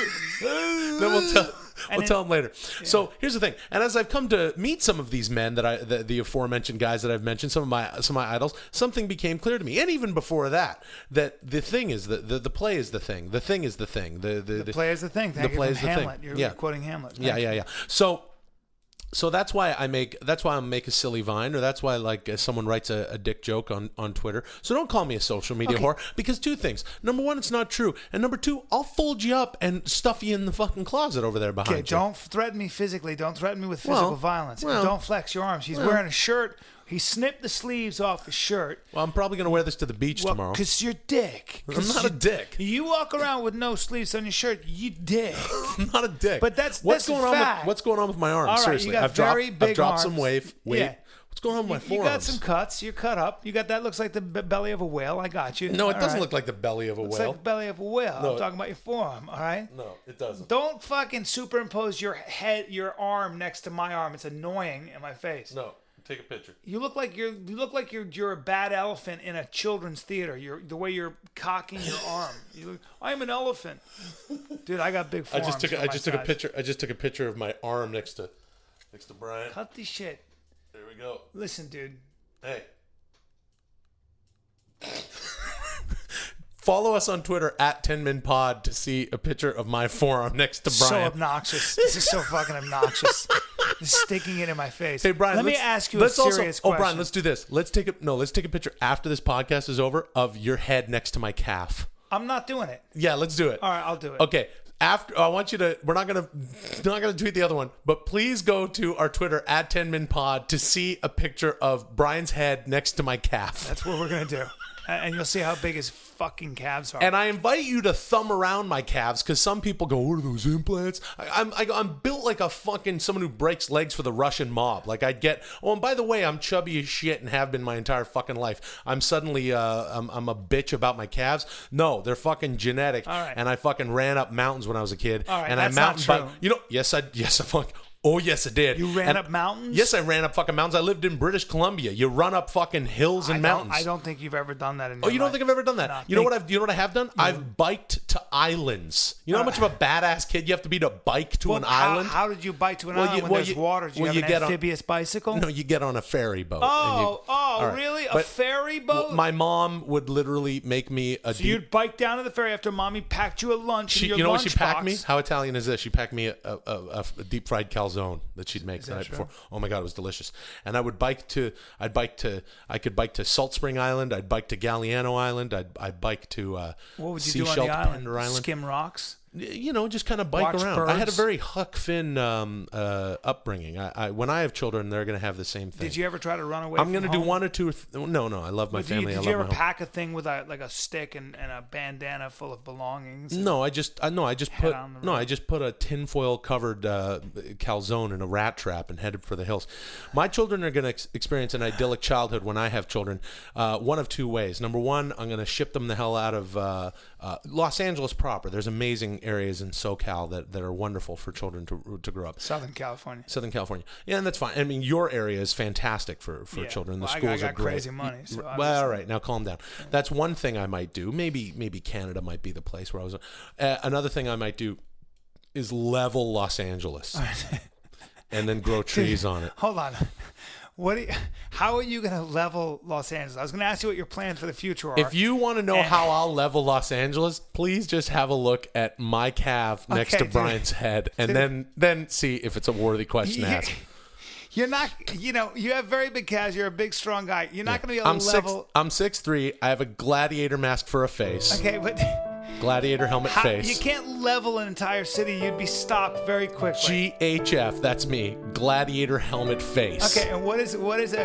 him later. Yeah. So here's the thing. And as I've come to meet some of these men that the aforementioned guys that I've mentioned, some of my idols, something became clear to me. And even before that the thing is the play is the thing. The thing is the thing. The play is the thing. Thank you. Hamlet. You're quoting Hamlet. Yeah. So that's why I make a silly vine, or that's why someone writes a dick joke on Twitter. So don't call me a social media whore, because two things. Number one, it's not true. And number two, I'll fold you up and stuff you in the fucking closet over there behind you. Don't threaten me physically. Don't threaten me with physical violence. Don't flex your arms. He's wearing a shirt. He snipped the sleeves off his shirt. Well, I'm probably going to wear this to the beach tomorrow. Because you're dick. I'm not a dick. You walk around with no sleeves on your shirt, you dick. I'm not a dick. But what's going on? What's going on with my arms? All right, seriously, you got I've dropped some weight. Yeah. What's going on with my forearms? You got some cuts. You're cut up. You got that looks like the belly of a whale. I got you. No, it doesn't look like the belly of a whale. It's like the belly of a whale. No, I'm talking about your forearm. All right. No, it doesn't. Don't fucking superimpose your arm next to my arm. It's annoying in my face. No. Take a picture. You look like you're a bad elephant in a children's theater. The way you're cocking your arm. I'm an elephant, dude. I got big forearms. I just took a picture. I just took a picture of my arm next to Bryan. Cut the shit. There we go. Listen, dude. Hey. Follow us on Twitter at 10minpod to see a picture of my forearm next to Bryan. So obnoxious. This is so fucking obnoxious. Just sticking it in my face. Hey, Bryan, let me ask you a serious question. Bryan, let's do this. Let's take a picture after this podcast is over of your head next to my calf. I'm not doing it. Yeah, let's do it. All right, I'll do it. Okay. After I want you to, we're not gonna tweet the other one, but please go to our Twitter at 10minpod to see a picture of Bryan's head next to my calf. That's what we're gonna do, and you'll see how big his fucking calves are. And I invite you to thumb around my calves, because some people go, "What are those implants?" I'm built like a fucking someone who breaks legs for the Russian mob. Like I'd get. Oh, and by the way, I'm chubby as shit and have been my entire fucking life. I'm suddenly I'm a bitch about my calves. No, they're fucking genetic. All right. And I fucking ran up mountains when I was a kid. All right, and that's I mountain not true. bike. Yes, I fucking. Oh, yes, I did. You ran up mountains? Yes, I ran up fucking mountains. I lived in British Columbia. You run up fucking hills and mountains. I don't think you've ever done that in your life. Oh, you don't life. think I've ever done that? No, you know what I have done? I've biked to islands. You know how much of a badass kid you have to be to bike to an island? How did you bike to an island when there's water? Did you have an amphibious bicycle? No, you get on a ferry boat. Really? A ferry boat? My mom would literally make me a you'd bike down to the ferry after mommy packed you a lunch in your lunchbox. You know what she packed me? How Italian is this? She packed me a deep fried calzone that she'd make the night before. Oh my god, it was delicious. And I could bike to Salt Spring Island. I'd bike to Galliano Island. I'd bike to what would you do on the island? Skim rocks? Just kind of bike around. Birds. I had a very Huck Finn upbringing. When I have children, they're going to have the same thing. Did you ever try to run away? I'm going to do one or two. No. I love my family. Did you ever pack a thing with a stick and a bandana full of belongings? No, I just put a tinfoil covered calzone in a rat trap and headed for the hills. My children are going to experience an idyllic childhood when I have children. One of two ways. Number one, I'm going to ship them the hell out of Los Angeles proper. There's amazing areas in SoCal that are wonderful for children to grow up. Southern California. Yeah, and that's fine. I mean, your area is fantastic for children. The schools I got are great. Crazy money. So well, all right, now calm down. That's one thing I might do. Maybe Canada might be the place where I was. Another thing I might do is level Los Angeles and then grow trees on it. Hold on. How are you going to level Los Angeles? I was going to ask you what your plans for the future are. If you want to know how I'll level Los Angeles, please just have a look at my calf next to Bryan's head, and then see if it's a worthy question to ask. You're not, you have very big calves. You're a big, strong guy. You're not going to be able to level. I'm 6'3". I have a gladiator mask for a face. Okay, but gladiator helmet face. You can't level an entire city. You'd be stopped very quickly. GHF, that's me. Gladiator helmet face. Okay, and what is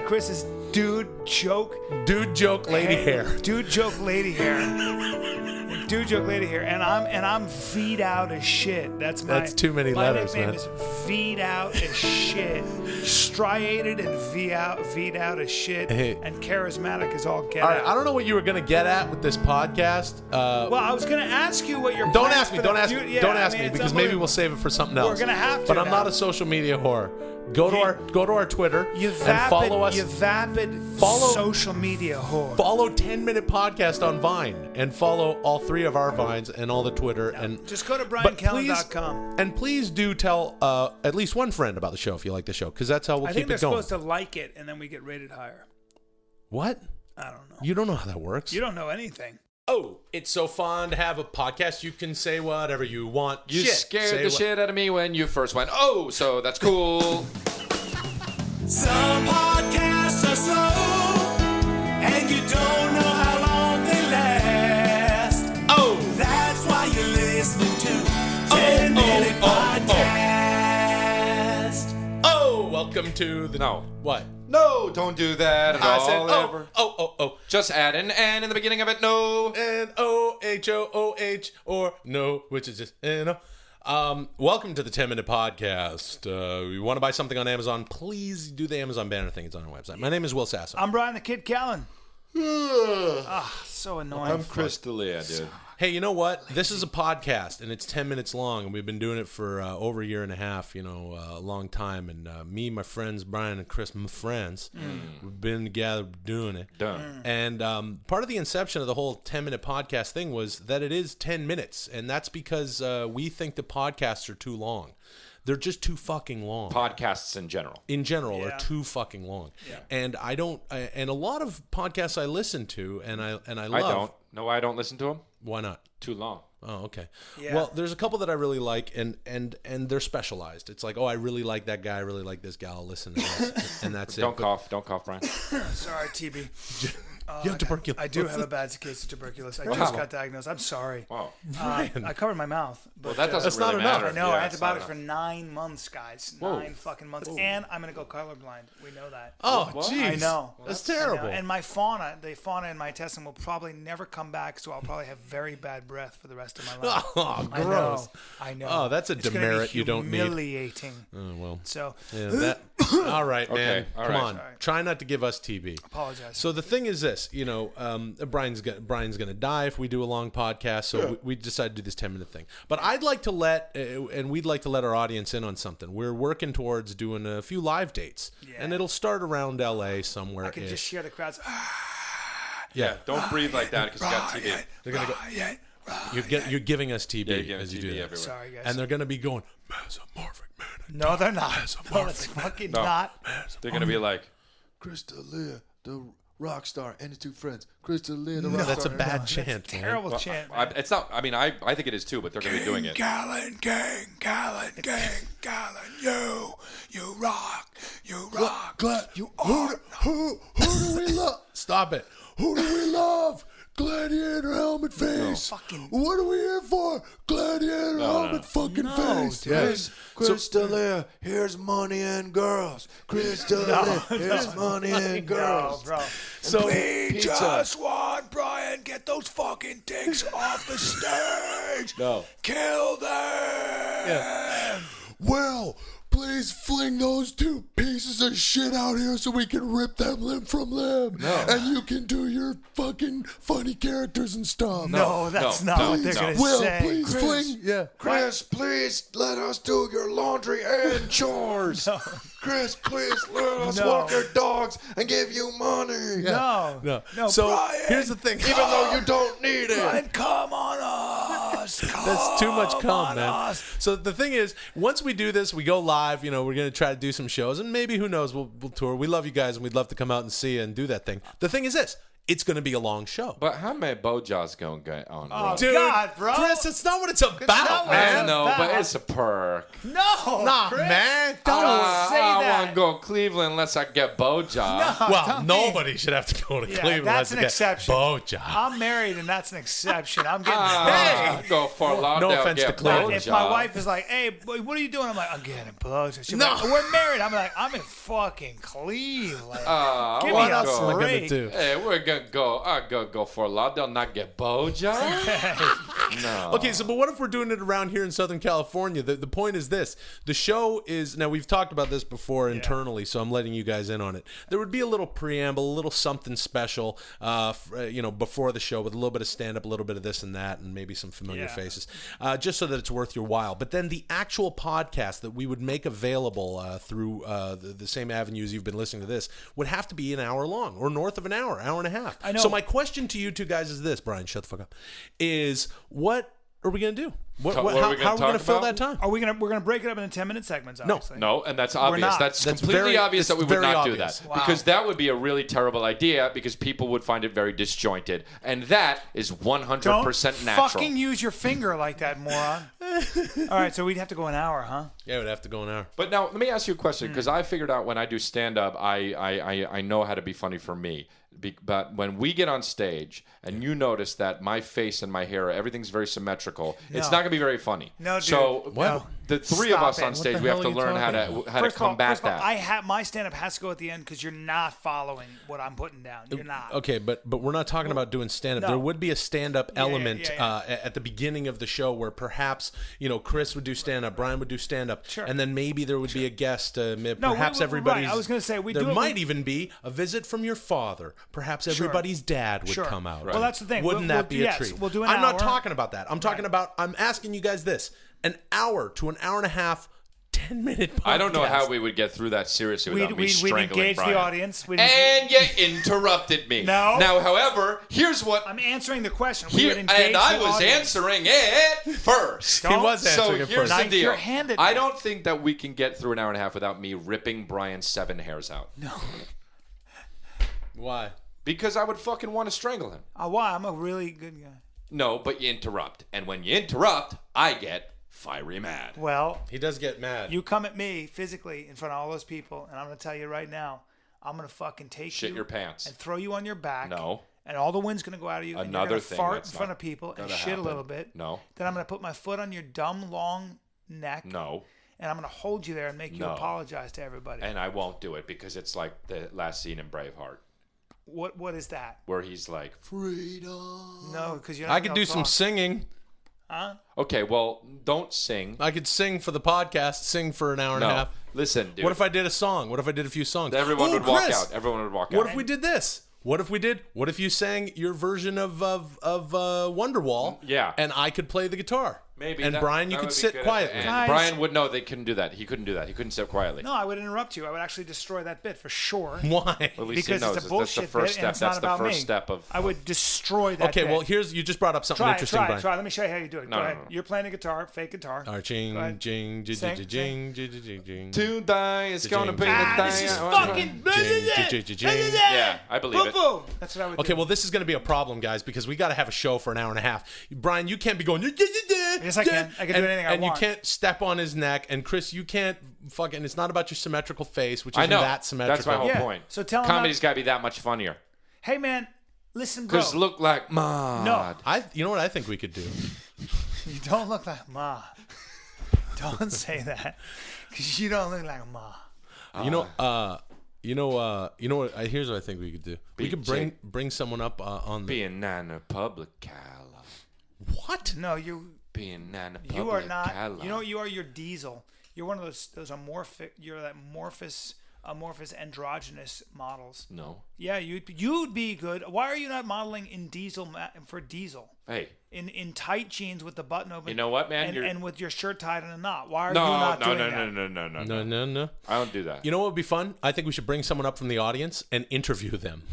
Chris's dude joke? Dude joke lady hair. Dude joke lady hair. Dude joke lady here, and I'm V'd out as shit. That's too many letters, my man. nickname is V'd out as shit. Striated and V'd out as shit. Hey. And charismatic as all get All out. right, I don't know what you were gonna get at with this podcast. Well, I was gonna ask you what your Don't plans ask me. for Don't the ask future- me. Yeah, Don't I ask mean, me it's because maybe we'll unbelievable. save it for something else. We're gonna have to But I'm now. not a social media whore. Go to our Twitter You and follow us. You vapid Follow- social media whore. Follow 10-minute podcast on Vine and follow all 3 of our Vines and all the Twitter and Just go to but BryanCallen.com. And please do tell at least one friend about the show if you like the show because that's how we'll I keep think they're it going. supposed to like it, and then we get rated higher. What? I don't know. You don't know how that works. You don't know anything. Oh, it's so fun to have a podcast. You can say whatever you want. You Say scared the what- shit out of me when you first went, oh, so that's cool. Some podcasts are slow, and you don't know how long they last. Oh, That's why you're listening to 10-Minute Podcast. oh, welcome to the No. What? No, don't do that at I all. said ever. oh. Just add an N in the beginning of it. No. And OHOOH or no, which is just welcome to the 10-minute podcast. You want to buy something on Amazon? Please do the Amazon banner thing. It's on our website. My name is Will Sasso. I'm Bryan the Kid Callen. So annoying. I'm Chris D'Elia, dude. Hey, you know what? This is a podcast, and it's 10 minutes long, and we've been doing it for over a year and a half, a long time. And me, my friends, Bryan and Chris, my friends, we've been together doing it. Done. And part of the inception of the whole 10-minute podcast thing was that it is 10 minutes, and that's because we think the podcasts are too long. They're just too fucking long. Podcasts in general. In general, Yeah. are too fucking long. Yeah. And I don't. And a lot of podcasts I listen to, and I love. I don't. No, I don't listen to them. Why not? Too long. Oh, okay. Yeah. Well, there's a couple that I really like, and they're specialized. It's like, oh, I really like that guy. I really like this gal. I'll listen to this, and that's it. Don't But cough. Don't cough, Brian. Sorry, TB. You have tuberculosis. I do have a bad case of tuberculosis. I Wow. just got diagnosed. I'm sorry. Wow. I covered my mouth. But, Well, that doesn't That's not really enough. matter. I know. Yeah, I had it's not antibiotics for enough. 9 months, guys. Whoa. 9 fucking months. And I'm going to go colorblind. We know that. Oh, What? jeez. I know. That's I know. terrible. And the fauna in my intestine will probably never come back, so I'll probably have very bad breath for the rest of my life. Oh, I know. gross. I know. Oh, that's a It's gonna be demerit you don't need. humiliating. Oh, well. So, Yeah, that, all right, man. Okay, all Come right. on. Sorry. Try not to give us TB. apologize. So the thing is this, Brian's gonna die if we do a long podcast. So we decided to do this 10-minute thing. But I'd like to we'd like to let our audience in on something. We're working towards doing a few live dates, and it'll start around LA somewhere. I can just hear the crowds. Yeah. Don't breathe like that because you got TB. They're gonna go. You're giving us TB Yeah, you're getting as you TB do that. everywhere. Sorry, guys. And they're gonna be going mesomorphic man. No, they're not. No, it's fucking No. not. They're gonna be like, Chris D'Elia, the rock star, and his 2 friends. Chris D'Elia, the rock That's a star. bad chant, man. Terrible chant. I, it's not. I mean, I think it is too, but they're gonna be doing it. Callen, gang, you rock, who do we love? Stop it. Who do we love? Gladiator helmet face. Fucking- What are we here for? Gladiator helmet fucking face. dude. Chris D'Elia, here's money and girls. Chris D'Elia, here's money and girls. No, bro. So We just want Brian, get those fucking dicks off the stage. No. Kill them. Well, please fling those 2 pieces of shit out here so we can rip them limb from limb. No. And you can do your fucking funny characters and stuff. No, that's no, not no, what they're no. going to Will, say. please fling. Yeah. Chris, please let us do your laundry and chores. Chris, please let us No. walk your dogs and give you money. No. no. So Brian, here's the thing. Even though you don't need it. And come on us. That's too much Come cum, on man. us. So the thing is, once we do this, we go live. We're gonna try to do some shows, and maybe who knows, we'll tour. We love you guys, and we'd love to come out and see you and do that thing. The thing is this: it's gonna be a long show. But how many blowjobs going to get on? Oh, road? Dude, God, bro. Chris, that's not what it's not about, what man. I know, but about. it's a perk. No. Nah, Chris. man. Don't say I that. want to go to Cleveland unless I get blowjob. Well, Don't be- nobody should have to go to Yeah, Cleveland. that's unless an they get exception. blowjob. I'm married, and that's an exception. I'm getting I go for Lauderdale. No offense get to Cleveland. If my blowjob. wife is like, "Hey, boy, what are you doing?" I'm like, "I'm getting blowjobs." She's No. like, "We're married." I'm like, "I'm in fucking Cleveland." Give me what a else am I gonna break. do? Hey, we're gonna go for a lot. They'll not get boja. No. Okay, so but what if we're doing it around here in Southern California? The point is this. The show is, now we've talked about this before internally, so I'm letting you guys in on it. There would be a little preamble, a little something special, before the show with a little bit of stand-up, a little bit of this and that, and maybe some familiar faces, just so that it's worth your while. But then the actual podcast that we would make available through the same avenues you've been listening to this would have to be an hour long or north of an hour and a half. I know. So my question to you two guys is this, Brian, shut the fuck up, is what are we going to do? How are we going to fill that time? We're gonna break it up into 10-minute segments. Obviously. No, and that's obvious. not. That's completely very- obvious that we it's would very not do obvious. that Wow. because that would be a really terrible idea because people would find it very disjointed, and that is 100% natural. Fucking use your finger like that, moron. All right, so we'd have to go an hour, huh? Yeah, it would have to go an hour. But now let me ask you a question because I figured out when I do stand up, I know how to be funny for me. But when we get on stage and you notice that my face and my hair, everything's very symmetrical, it's not going to be very funny. No, dude. So No. the three of Stop us it. on What stage, the we have hell to are you learn how to First of all, combat that. I have my stand-up has to go at the end because you're not following what I'm putting down. You're not. Okay, but we're not talking about doing stand-up. No. There would be a stand-up element yeah. at the beginning of the show where perhaps, Chris would do stand-up, Brian would do stand-up, and then maybe there would be a guest. Perhaps everybody's... Right, I was going to say, there might even be a visit from your father. Perhaps everybody's dad would come out. Well, that's the thing. Wouldn't that be a treat? We'll do an I'm hour. not talking about that. I'm talking about, I'm asking you guys this. An hour to an hour and a half, 10-minute podcast. I don't know how we would get through that seriously without me We'd strangling engage Brian. the audience. And you interrupted me. No. Now, however, here's what... I'm answering the question. Here, and I was answering it first. He was answering it So here's first. the deal. You're handed I me. don't think that we can get through an hour and a half without me ripping Brian's 7 hairs out. No. Why? Because I would fucking want to strangle him. Why? I'm a really good guy. No, but you interrupt. And when you interrupt, I get fiery mad. Well, He does get mad. you come at me physically in front of all those people, and I'm going to tell you right now, I'm going to fucking take Shit you your pants. and throw you on your back. No. And all the wind's going to go out of you. And Another you're thing gonna fart that's in front not of people and gonna shit happen. a little bit. No. Then I'm going to put my foot on your dumb, long neck. No. And I'm going to hold you there and make you No. apologize to everybody. And I won't do it because it's like the last scene in Braveheart What is that? where he's like, Freedom. No, because you're not I could gonna do some talk. singing. okay, well, don't sing. I could sing for the podcast, sing for an hour and a No. half. Listen, dude. What if I did a song? What if I did a few songs? Everyone Ooh, would walk Chris, out. Everyone would walk out. What if we did this? What if you sang your version of Wonderwall? Yeah. And I could play the guitar. Maybe. And that- Brian, you that could would be sit good. quietly. And Guys. Brian would know they couldn't do that. He couldn't do that. He couldn't sit quietly. No, I would interrupt you. I would actually destroy that bit for sure. Why? At least Because he knows it's a that's bullshit the first bit, step. and it's That's not the about first me. step of. I would destroy that Okay, bit. well, you just brought up something Try it, interesting, try it, Brian. try it. Let me show you how you do it. No, Go no, ahead. no. You're playing a guitar, fake guitar. All right, Go jing, ahead. jing, jing, Sing, jing, jing, jing, jing. To die is gonna be the This is day. fucking... Yeah, I believe it. Boo-boo. That's what I would Okay, do. well, this is going to be a problem, guys, because we got to have a show for an hour and a half. Brian, you can't be going. Yes, I can. I can do anything I and want. you can't step on his neck. And Chris, you can't fucking. It's not about your symmetrical face, which I isn't know. that symmetrical. That's my whole Yeah. point. So tell him Comedy's got to be that much funnier. Hey, man, listen, bro. Because look like Maud. No. You know what I think we could do? You don't look like Ma. Don't say that. Because you don't look like Ma. Here's what I think we could do. We could bring someone up on the. Being Nana Public Cala. What? No, you Being Nana Public you are not. Cala. You know what you are? You're Diesel. You're one of those amorphic. You're that amorphous androgynous models. No. Yeah, you'd be good. Why are you not modeling in Diesel for Diesel? Hey. In tight jeans with the button open. You know what, man? And with your shirt tied in a knot. Why are you No, not doing that? No. I don't do that. You know what would be fun? I think we should bring someone up from the audience and interview them.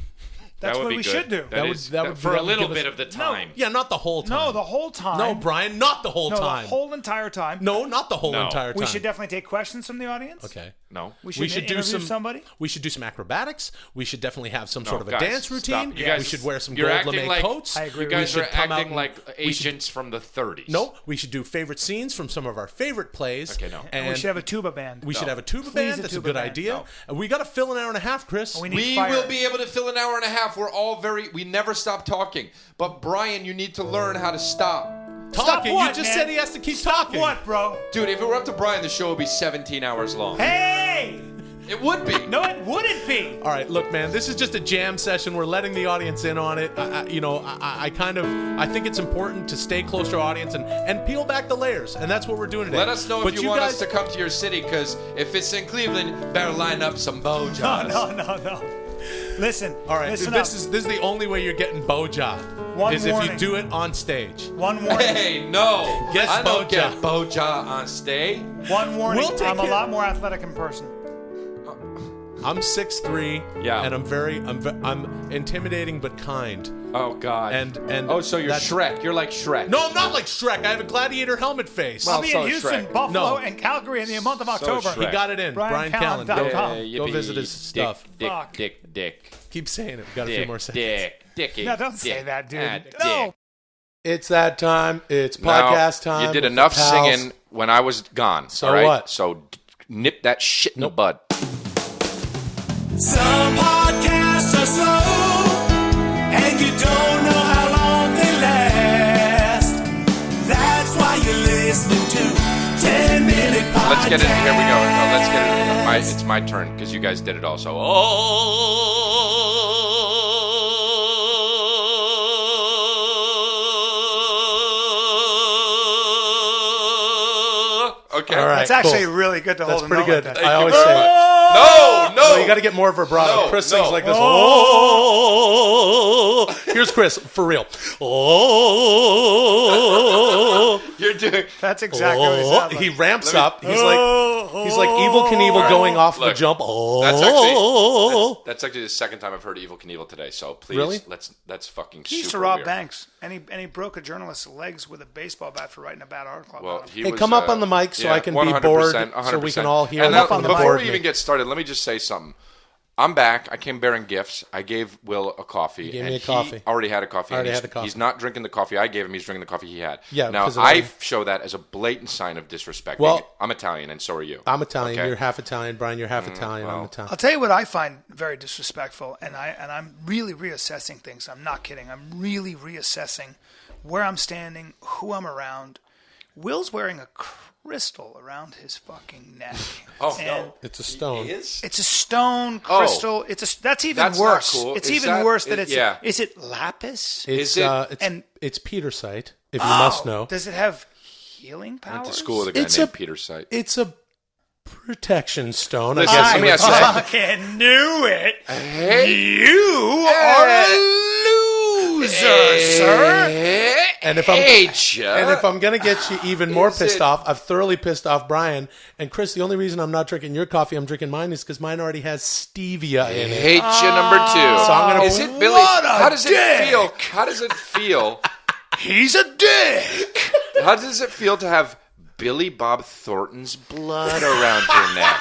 That's that would what be we good. should do. That would for that a would little give us- bit of the time. Yeah, not the whole time. No, the whole time. No, Brian, not the whole No, time. the whole entire time. No, not the whole No. entire time. We should definitely take questions from the audience. Okay. No. We should do interview some somebody. We should do some acrobatics. We should definitely have some sort of a guys, dance routine. stop. You guys, we should wear some you're gold acting lame like, coats. I agree You with guys We are should come out acting and- like we should- agents from the 30s. No, we should do favorite scenes from some of our favorite plays. Okay, no. And we should have a tuba band. We should have a tuba Please, band. a That's tuba a good band. idea. No. And we got to fill an hour and a half, Chris. We need We fire. will be able to fill an hour and a half. We're all we never stop talking. But Brian, you need to learn how to stop. talking. what, You just man? said he has to keep talking. What, bro? Dude, if it were up to Brian, the show would be 17 hours long. Hey! It would be. No, it wouldn't be. All right, look, man, this is just a jam session. We're letting the audience in on it. I think it's important to stay close to our audience and peel back the layers, and that's what we're doing today. Let us know if you want us to come to your city, because if it's in Cleveland, better line up some bojas. No. Listen. All right, listen this up. is the only way you're getting boja. One is warning. if you do it on stage. One warning. Hey, no. Guess I don't boja. get boja on stage. One warning. We'll take I'm a it. lot more athletic in person. I'm 6'3", Yeah. and I'm intimidating but kind. Oh, God. And oh, so you're that's- Shrek. You're like Shrek. No, I'm not like Shrek. I have a gladiator helmet face. Well, I'll be so in Houston, Shrek. Buffalo, No. and Calgary in the month of October. Shrek. He got it in. Bryan Callen. BryanCallen.com. Go visit his stuff. Fuck. Dick. Keep saying it. We got a few more seconds. Dick. No, don't say that, dude. Ah, No. dick. It's that time. It's Now, podcast time. You did with enough the pals. singing when I was gone. So all right? what? So nip that shit in the bud. Some podcasts are slow, and you don't know how long they last. That's why you're listening to 10-Minute Podcast. Let's get it. Here we go. No, let's get it. It's my turn, because you guys did it also. Okay. All right. It's actually cool. really good to That's hold a pretty note good. like that. I always very say much. it. No. No, you got to get more vibrato. No, Chris no. sings like this. Oh. Here's Chris for real. Oh. You're doing. That's exactly what it sounds like. He ramps Let me- up. He's like Evil Knievel going off the Look, jump. Oh. That's actually the second time I've heard Evil Knievel today. So please, Really? that's fucking. He used to super rob weird. banks, and he broke a journalist's legs with a baseball bat for writing a bad article Well, about him. he Hey, was, come up on the mic so I can be 100%, bored, so 100%. we can all hear And what now, the before board we even me. get started, let me just say something. I'm back. I came bearing gifts. I gave Will a coffee. gave and me a coffee. He already had a coffee. Already and had the coffee. He's not drinking the coffee I gave him. He's drinking the coffee he had. Yeah, Now, because of I that. show that as a blatant sign of disrespect. Well- I'm Italian, and so are you. I'm Italian. Okay? You're half Italian. Brian, you're half Italian. I'm well. Italian. I'll tell you what I find very disrespectful, and I'm really reassessing things. I'm not kidding. I'm really reassessing where I'm standing, who I'm around. Will's wearing a crystal around his fucking neck. Oh, and no. It's a stone. Is? It's a stone crystal. That's even That's not worse. cool. It's Is even that- worse that is- it's. yeah. Is it lapis? It's Is it- it's Petersite, if you must know. Does it have healing I powers? went to school with a guy It's named a- Peter Sight. It's a protection stone. Listen, I guess let you me would ask you say. something. Fucking knew it. Hey. You are a loser, sir. And if I'm Hate ya. and if I'm gonna get you even more Is pissed it- off, I've thoroughly pissed off Brian and Chris. The only reason I'm not drinking your coffee, I'm drinking mine, is because mine already has stevia in it. Hate you number 2. So I'm gonna- Is it Billy? What a How does dick. it feel? How does it feel? He's a dick. How does it feel to have Billy Bob Thornton's blood around your neck?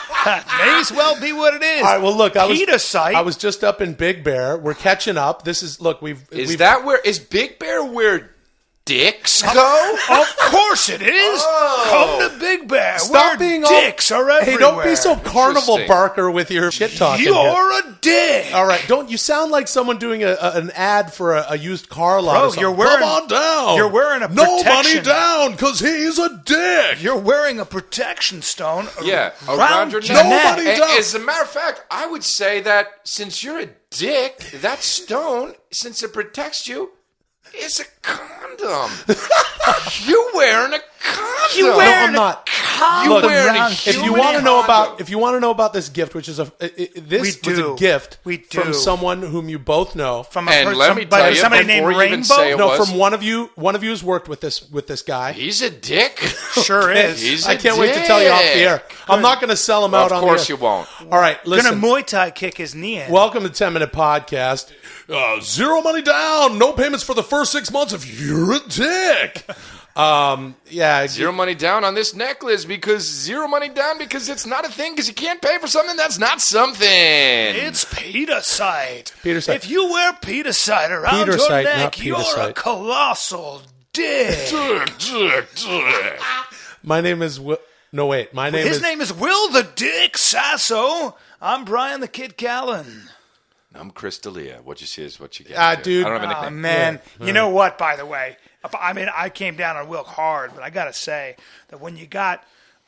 May as well be what it is. All right. Well, look, I Petersite. was just up in Big Bear. We're catching up. This is Is that where is Big Bear where dicks go? Of course it is. Oh. Come to Big Bear. Stop where being all- dicks are everywhere. Hey, don't be so carnival Interesting. barker with your shit talking. here. You're a dick. All right, don't you sound like someone doing an ad for a used car lot? Bro, or something. you're wearing- Come on down. you're wearing a no money protection. down because he's a dick. You're wearing a protection stone Yeah, around around your your neck. neck. Nobody does. As a matter of fact, I would say that since you're a dick, that stone, since it protects you, is a condom. You wearing a condom? You No, wearing I'm not. You Look, wearing a around if you human want to know condom. about this gift, which is this We was do. a gift We from do. someone whom you both know. From And let me tell you, somebody named before you even Rainbow. say it no, was- from one of you has worked with this guy. He's a dick. Sure is. He's I a can't wait to tell you off the air. dick. I'm not going to sell him Well, out of on course the you won't. All right, listen. Gonna Muay Thai kick his knee in. Welcome to 10-Minute Podcast. 0 money down, no payments for the first 6 months if you're a dick. Yeah. Zero money down on this necklace because zero money down because it's not a thing because you can't pay for something that's not something. It's Petersite. Petersite. If you wear Petersite around your Petersite, neck, not you're a Petersite. colossal dick. My name is No, wait. My name His is... name is Will the Dick Sasso. I'm Bryan the Kid Callen. I'm Chris D'Elia. What you see is what you get. dude. I don't have Oh, anything. man. You know what, by the way? I mean, I came down on Will hard, but I got to say that when you got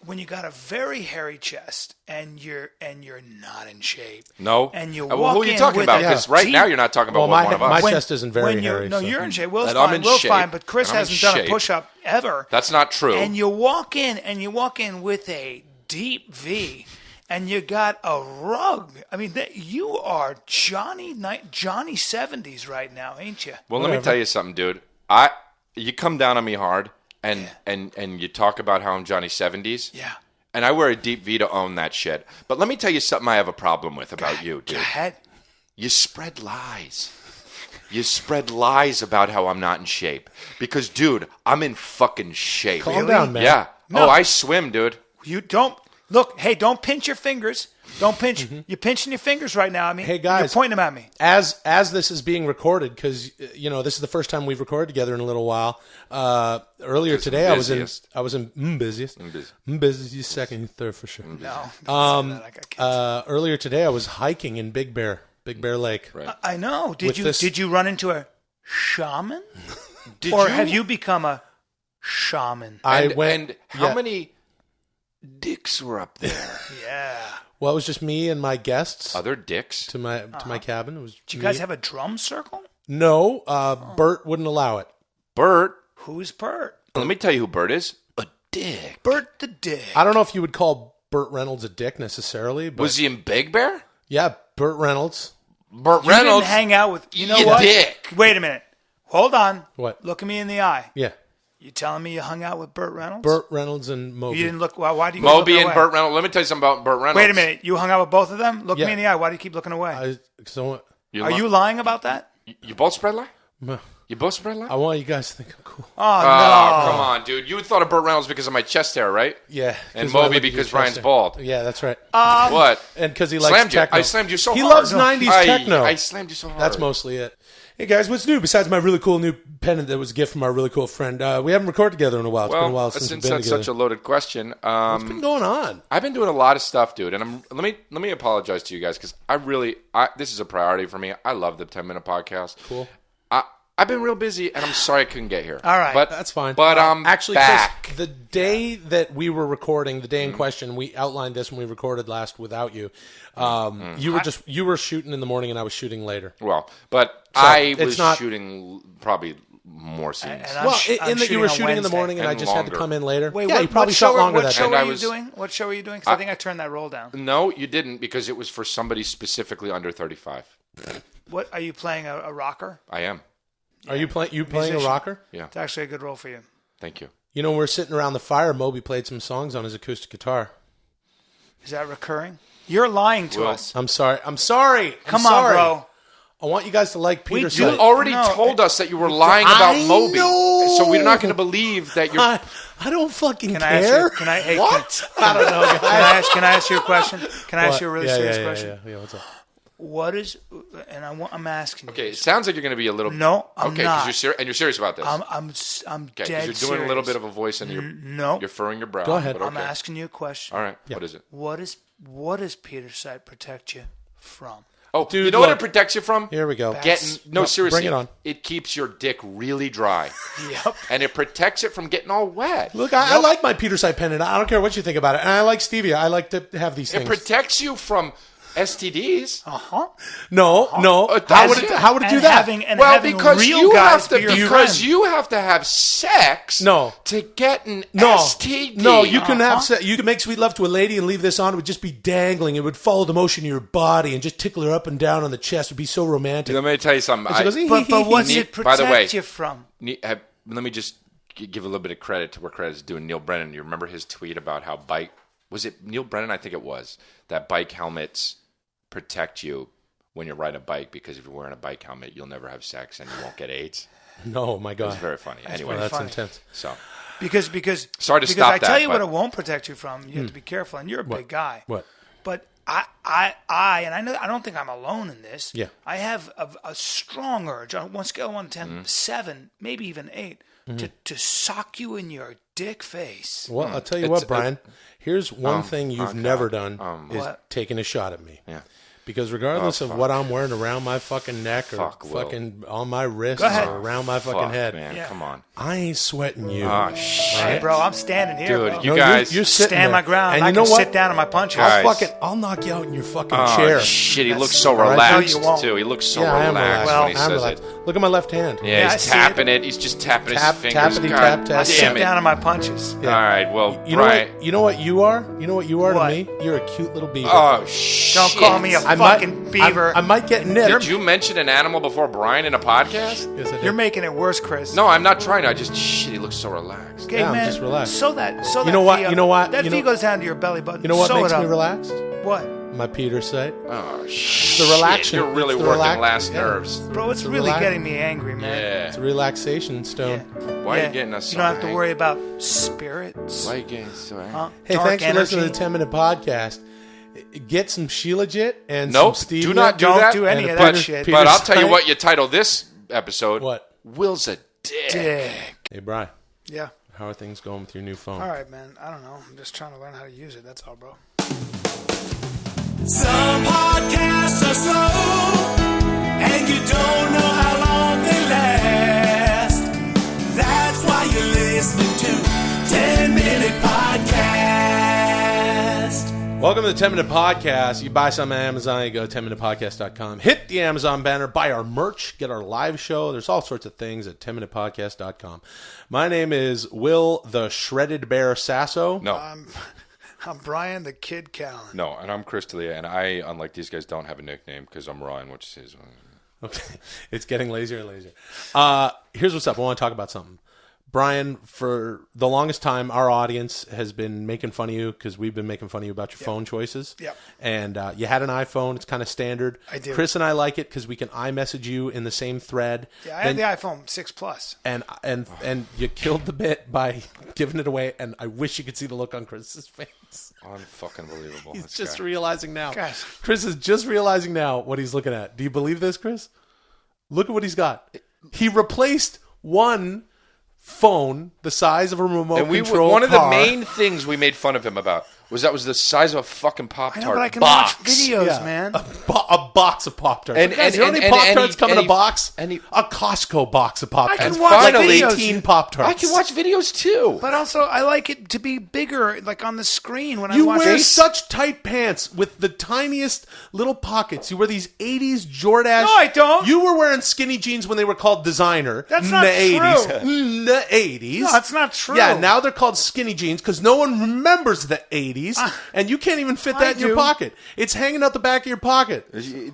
when you got a very hairy chest and you're not in shape. No. And you Well, walk who are you in talking with about? a Because right deep- now you're not talking about Well, one of us. my chest isn't very hairy. No, so- you're in shape. Will's And I'm fine. in Will's shape. fine, but Chris And I'm in hasn't done a shape. push-up ever. That's not true. And you walk in with a deep V, and you got a rug. I mean, you are Johnny 70s right now, ain't you? Well, let me tell you something, dude. You come down on me hard, and you talk about how I'm Johnny 70s. Yeah. And I wear a deep V to own that shit. But let me tell you something I have a problem with about you, dude. Go ahead. You spread lies. You spread lies about how I'm not in shape. Because, dude, I'm in fucking shape. Calm down, man. Yeah. No. Oh, I swim, dude. You don't look. Hey, don't pinch your fingers. Don't pinch. You're pinching your fingers right now. I mean, Hey, guys. you're pointing them at me. As this is being recorded, because this is the first time we've recorded together in a little while. Earlier today, I was in busiest. Busiest second, third for sure. No. Earlier today, I was hiking in Big Bear Lake. Right. I know. With this- Did you run into a shaman? Or have you become a shaman? And how many dicks were up there? Yeah. Well, it was just me and my guests Other dicks? to my cabin. It was. Do you guys have a drum circle? No, Bert wouldn't allow it. Bert. Who's Bert? Let me tell you who Bert is. A dick. Bert the Dick. I don't know if you would call Burt Reynolds a dick necessarily, but Was he in Big Bear? yeah, Burt Reynolds. Burt You Reynolds. didn't hang out with. You know You what? dick. Wait a minute. Hold on. What? Look at me in the eye. Yeah, You telling me you hung out with Burt Reynolds? Burt Reynolds and Moby. You didn't look. Why do you? Moby keep looking and away? Burt Reynolds. Let me tell you something about Burt Reynolds. Wait a minute. You hung out with both of them? Look Yeah. me in the eye. Why do you keep looking away? Are you lying about that? You both spread lie? I You both spread lie? want you guys to think I'm cool. Oh, Oh, no. come on, dude. You thought of Burt Reynolds because of my chest hair, right? Yeah, And 'cause I Moby like because your Ryan's chest hair. bald. Yeah, that's right. What? And because he likes Slammed you. techno. I slammed you so He hard. loves 90s techno. I slammed you so hard. That's mostly it. Hey guys, what's new besides my really cool new pendant that was a gift from our really cool friend? We haven't recorded together in a while. It's been a while since we've been that's together. such a loaded question. What's been going on? I've been doing a lot of stuff, dude, and let me apologize to you guys because this is a priority for me. I love the 10-minute podcast. Cool. I've been real busy, and I'm sorry I couldn't get here. All right. but That's fine. But I'm actually, back. Chris, the day that we were recording, the day in question, we outlined this when we recorded last without you. You were shooting in the morning, and I was shooting later. Well, but So, I it's was not- shooting probably more scenes. And I'm Well, I'm in that you were on shooting in the Wednesday. morning, and I And just had longer. to come in later. Wait, yeah, what, you probably what shot show, longer what that show day. And I were you was- doing? What show were you doing? 'Cause I think I turned that roll down. No, you didn't because it was for somebody specifically under 35. What are you playing? A rocker? I am. Are you playing a Musician. rocker? Yeah. It's actually a good role for you. Thank you. You know, we're sitting around the fire. Moby played some songs on his acoustic guitar. Is that recurring? You're lying to Well, us. I'm sorry. I'm Come sorry. on, bro. I want you guys to like Peter. do- You already No. told us that you were lying about I Moby, know. so we're not going to believe that you're. I don't fucking Can I ask care. you? Can I? Hey, What? I don't know. Guys. Can I ask you a question? Can I ask you a really yeah, serious yeah, question? Yeah. What's up? What is? And I'm asking Okay, you. it sounds like you're going to be a little. No, I'm okay, not. you're serious about this. I'm Okay, dead because you're doing a little bit serious. of a voice and No. you're furrowing your brow. Go ahead. but I'm okay. asking you a question. All right, what is it? What does Peter Sight protect you from? Oh, Dude, you know what look. it protects you from? Here we go. Getting no, No, seriously. bring it on. It keeps your dick really dry, Yep. and it protects it from getting all wet. Look, I like my Peter Sight pendant. I don't care what you think about it. And I like stevia. I like to have these It things. protects you from STDs. No. How would it do And that? Well, because real you guys have to be your because friend. you have to have sex. No. To get an No, STD. no, you can you can make sweet love to a lady and leave this on. It would just be dangling. It would follow the motion of your body and just tickle her up and down on the chest. It would be so romantic. Let me tell you something. And she goes, But what's it By the way- protect you from? Let me just give a little bit of credit to where credit is due. Neil Brennan, you remember his tweet about how was it Neil Brennan? I think it was, that bike helmets protect you when you're riding a bike, because if you're wearing a bike helmet, you'll never have sex and you won't get AIDS. No, my God. It's very funny. Anyway, Well, that's funny. intense. so Because Sorry to because stop I tell that, you what but- it won't protect you from. You have to be careful, and you're a big guy. What? But I know I don't think I'm alone in this. Yeah. I have a strong urge on one scale of 1 to 10, Mm-hmm. 7, maybe even 8, to sock you in your dick face. Well, I'll tell you It's- what, Brian. Here's one thing you've never done is What? taking a shot at me. yeah. Because regardless of what I'm wearing around my fucking neck or fucking on my wrists or around my fucking head, man, come on. I ain't sweating you. Oh, shit. Hey, bro, I'm standing here. Dude, bro. you guys. You're sitting stand there. my ground. And I you know can what? sit down in my punches. I'll knock you out in your fucking chair. Shit, he looks so right. relaxed, No, you won't. too. He looks so I am relaxed relaxed. when he I'm says relaxed. it. Look at my left hand. Yeah, I he's see tapping it. He's just tapping his fingers. tappity, God tap, tap. I sit damn it. down in my punches. Yeah. All right, well, You Brian. know what you are? You know what you are What? to me? You're a cute little beaver. Oh, shit. Don't call me a fucking beaver. I might get nipped. Did you mention an animal before Brian in a podcast? Yes, I did. You're making it worse, Chris. No, I'm not trying to. I just, shit, he looks so relaxed. Okay, Yeah, I'm man. just relaxed. So that You know what? fee up. You know what? That You fee know- goes down to your belly button. You know what Sew makes it me up. relaxed? What? My Peter site. Oh, shit. the relaxation. You're really It's the working relax- last yeah. nerves. Bro, it's a really relax- getting me angry, man. Yeah. It's a relaxation stone. Why are you getting us so You don't have to angry? worry about spirits. Why are you getting so angry? Huh? Hey, Dark thanks for listening to energy. the 10-minute podcast. Get some Shilajit and Nope, some Stevia. do not do Don't that. do any And of a that Peter- shit. Peter- But I'll tell you Site. what you title this episode. What? Will's a dick. Dick. Hey, Brian, Yeah. how are things going with your new phone? All right, man. I don't know. I'm just trying to learn how to use it. That's all, bro. Some podcasts are slow, and you don't know how long they last. That's why you're listening to 10-Minute Podcast. Welcome to the 10-Minute Podcast. You buy something on Amazon, you go to 10minutepodcast.com. Hit the Amazon banner, buy our merch, get our live show. There's all sorts of things at 10minutepodcast.com. My name is Will the Shredded Bear Sasso. No, I'm Bryan the Kid Callen. no, and I'm Chris D'Elia, and I, unlike these guys, don't have a nickname because I'm Ryan, which is his. Okay. It's getting lazier and lazier. Here's what's up. I want to talk about something. Brian, for the longest time, our audience has been making fun of you because we've been making fun of you about your phone choices. Yep. And you had an iPhone. It's kind of standard. I do. Chris and I like it because we can iMessage you in the same thread. Yeah, I had the iPhone 6 Plus. And you killed the bit by giving it away. And I wish you could see the look on Chris's face. Unfucking believable. He's this just guy. realizing now. Guys. Chris is just realizing now what he's looking at. Do you believe this, Chris? Look at what he's got. He replaced one phone the size of a remote And control one of the car. main things we made fun of him about was that was the size of a fucking Pop I know, Tart but I can box. watch videos, Yeah. man. A box of Pop-Tarts. And- Guys, and- you know how many and- and Pop-Tarts he- come in and a he- box? and he- A Costco box of Pop-Tarts. I can And watch finally- videos. 18 Pop-Tarts. I can watch videos too. But also, I like it to be bigger, like on the screen when I You watch wear it. such tight pants with the tiniest little pockets. You wear these 80s Jordache. No, I don't. You were wearing skinny jeans when they were called designer. That's in not the true. 80s. In the 80s. No, that's not true. Yeah, now they're called skinny jeans because no one remembers the 80s, and you can't even fit I that in your do. pocket. It's hanging out the back of your pocket.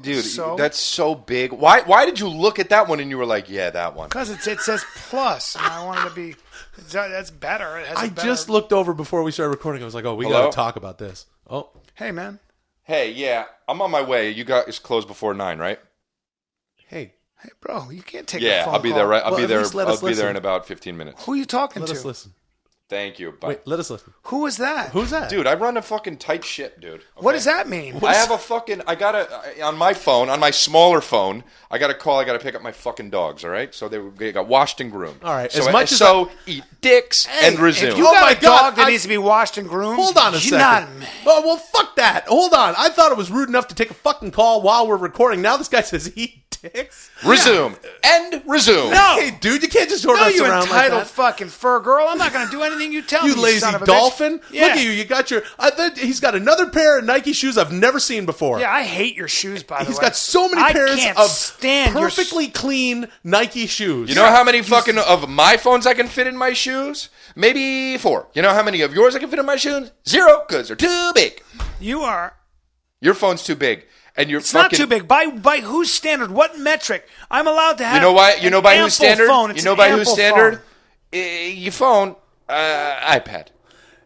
Dude, So? that's so big. Why did you look at that one and you were like, yeah, that one? Because it says plus, and I wanted to be. That's better. It has I a better, just looked over before we started recording. I was like, oh, we Hello? got to talk about this. Oh, Hey, man. Hey, yeah, I'm on my way. You guys close before 9, right? hey, Hey, bro, you can't take a Yeah, phone I'll be call. there. Right, I'll Well, be at there. least let I'll us be there listen. in about 15 minutes. Who are you talking let to? us listen. Thank you. Bye. Wait, let us listen. Who was that? Who's that? Dude, I run a fucking tight ship, dude. What Okay? does that mean? I have a fucking. I gotta on my phone, on my smaller phone. I got to call. I got to pick up my fucking dogs. All right, so they got washed and groomed. All right, so as much as eat dicks and resume. If you Oh got my a God, dog that I- needs to be washed and groomed, Hold on a you're second. not a man. Oh, well, fuck that. Hold on. I thought it was rude enough to take a fucking call while we're recording. Now this guy says eat dicks. Resume and resume. No. Hey, dude, you can't just order No, us you around entitled like that. fucking fur girl. I'm not going to do anything you tell You me, lazy son of a dolphin. bitch. Yeah. Look at you. You got your... he's got another pair of Nike shoes I've never seen before. Yeah, I hate your shoes, by the way. He's got so many I pairs can't of stand your perfectly clean Nike shoes. You know how many fucking of my phones I can fit in my shoes? Maybe 4. You know how many of yours I can fit in my shoes? 0, because they're too big. You are... Your phone's too big, and you're It's fucking. not too big. By whose standard? What metric? I'm allowed to have. You know why? You know an by ample whose standard? phone. It's You know an by whose ample standard? phone. Your phone, iPad.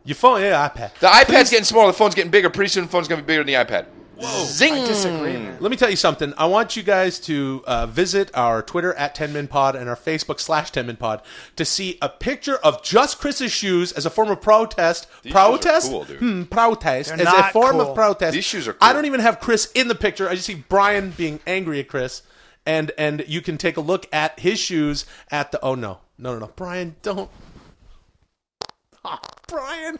Your phone, yeah, iPad. The iPad's getting smaller. The phone's getting bigger. Pretty soon, the phone's gonna be bigger than the iPad. Whoa! Zing! I disagree, man. Let me tell you something. I want you guys to visit our Twitter at 10minpod and our Facebook /10minpod to see a picture of just Chris's shoes as a form of protest. These protest? shoes are cool, dude. Protest. They're As a not form cool. of protest. These shoes are cool. I don't even have Chris in the picture. I just see Brian being angry at Chris. And you can take a look at his shoes at the... Oh, no. No. Brian, don't... Oh, Brian.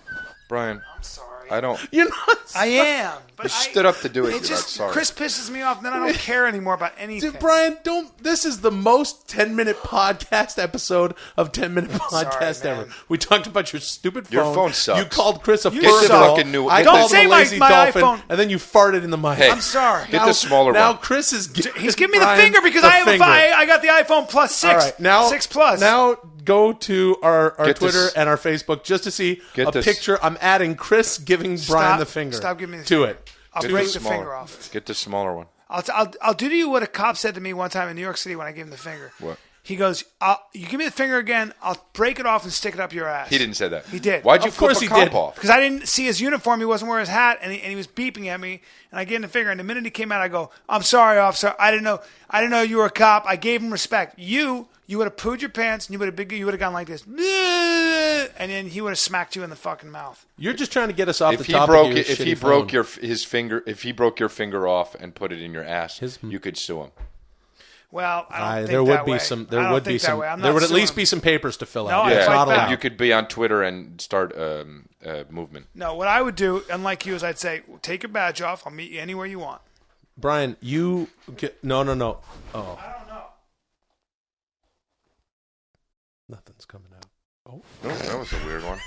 Brian, I'm sorry. sorry. I don't. You're not. I am. But You stood up to do it. You're It just not sorry. Chris pisses me off, and then I don't care anymore about anything. Dude, Brian, don't. This is the most 10-minute podcast episode of 10-minute podcast man. ever. We talked about your stupid phone. Your phone sucks. You called Chris a You fur suck. girl. Fucking new- I Don't called say him a my- lazy my dolphin, iPhone. and then you farted in the mic. Hey, I'm sorry. Get the smaller now one. Chris is. He's giving me the Brian finger because the I have finger. I got the iPhone Plus 6. All right, now 6 Plus. Now go to our Get Twitter this- and our Facebook just to see Get a this- picture. I'm adding Chris giving Brian the finger. Stop giving me the to finger. it. I'll Get break the the smaller. finger off. Get the smaller one. I'll do to you what a cop said to me one time in New York City when I gave him the finger. What? He goes, "You give me the finger again, I'll break it off and stick it up your ass." He didn't say that. He did. Why'd you Of course flip a he cop did. off? Because I didn't see his uniform. He wasn't wearing his hat, and he was beeping at me. And I gave him the finger. And the minute he came out, I go, "I'm sorry, officer. I didn't know you were a cop." I gave him respect. You would have pooed your pants, and you would have gone like this, and then he would have smacked you in the fucking mouth. You're just trying to get us off If the he topic broke of your it, if shitty he broke phone. if he broke your finger off and put it in your ass, you could sue him. Well, I don't think there would that be way. some. I There don't would be think that some. way. I'm There not would at suing least him. be some papers to fill No, out. I It's fight not back. allowed. You could be on Twitter and start a movement. No, what I would do, unlike you, is I'd say, take your badge off. I'll meet you anywhere you want. Brian, you get no. Oh, I don't know. nothing's coming out. No, that was a weird one.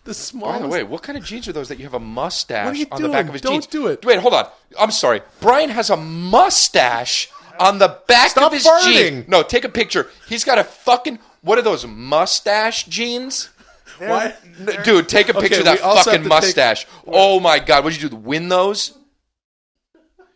The smallest. By the way, what kind of jeans are those that you have a mustache What are you on the back doing? of his Don't jeans? do it. Wait, hold on. I'm sorry. Brian has a mustache on the back Stop of his farting. jeans. No, take a picture. He's got a fucking. What are those mustache jeans? Why? Dude, take a picture of that we also fucking have to take- mustache. Oh my god, what did you do? Win those?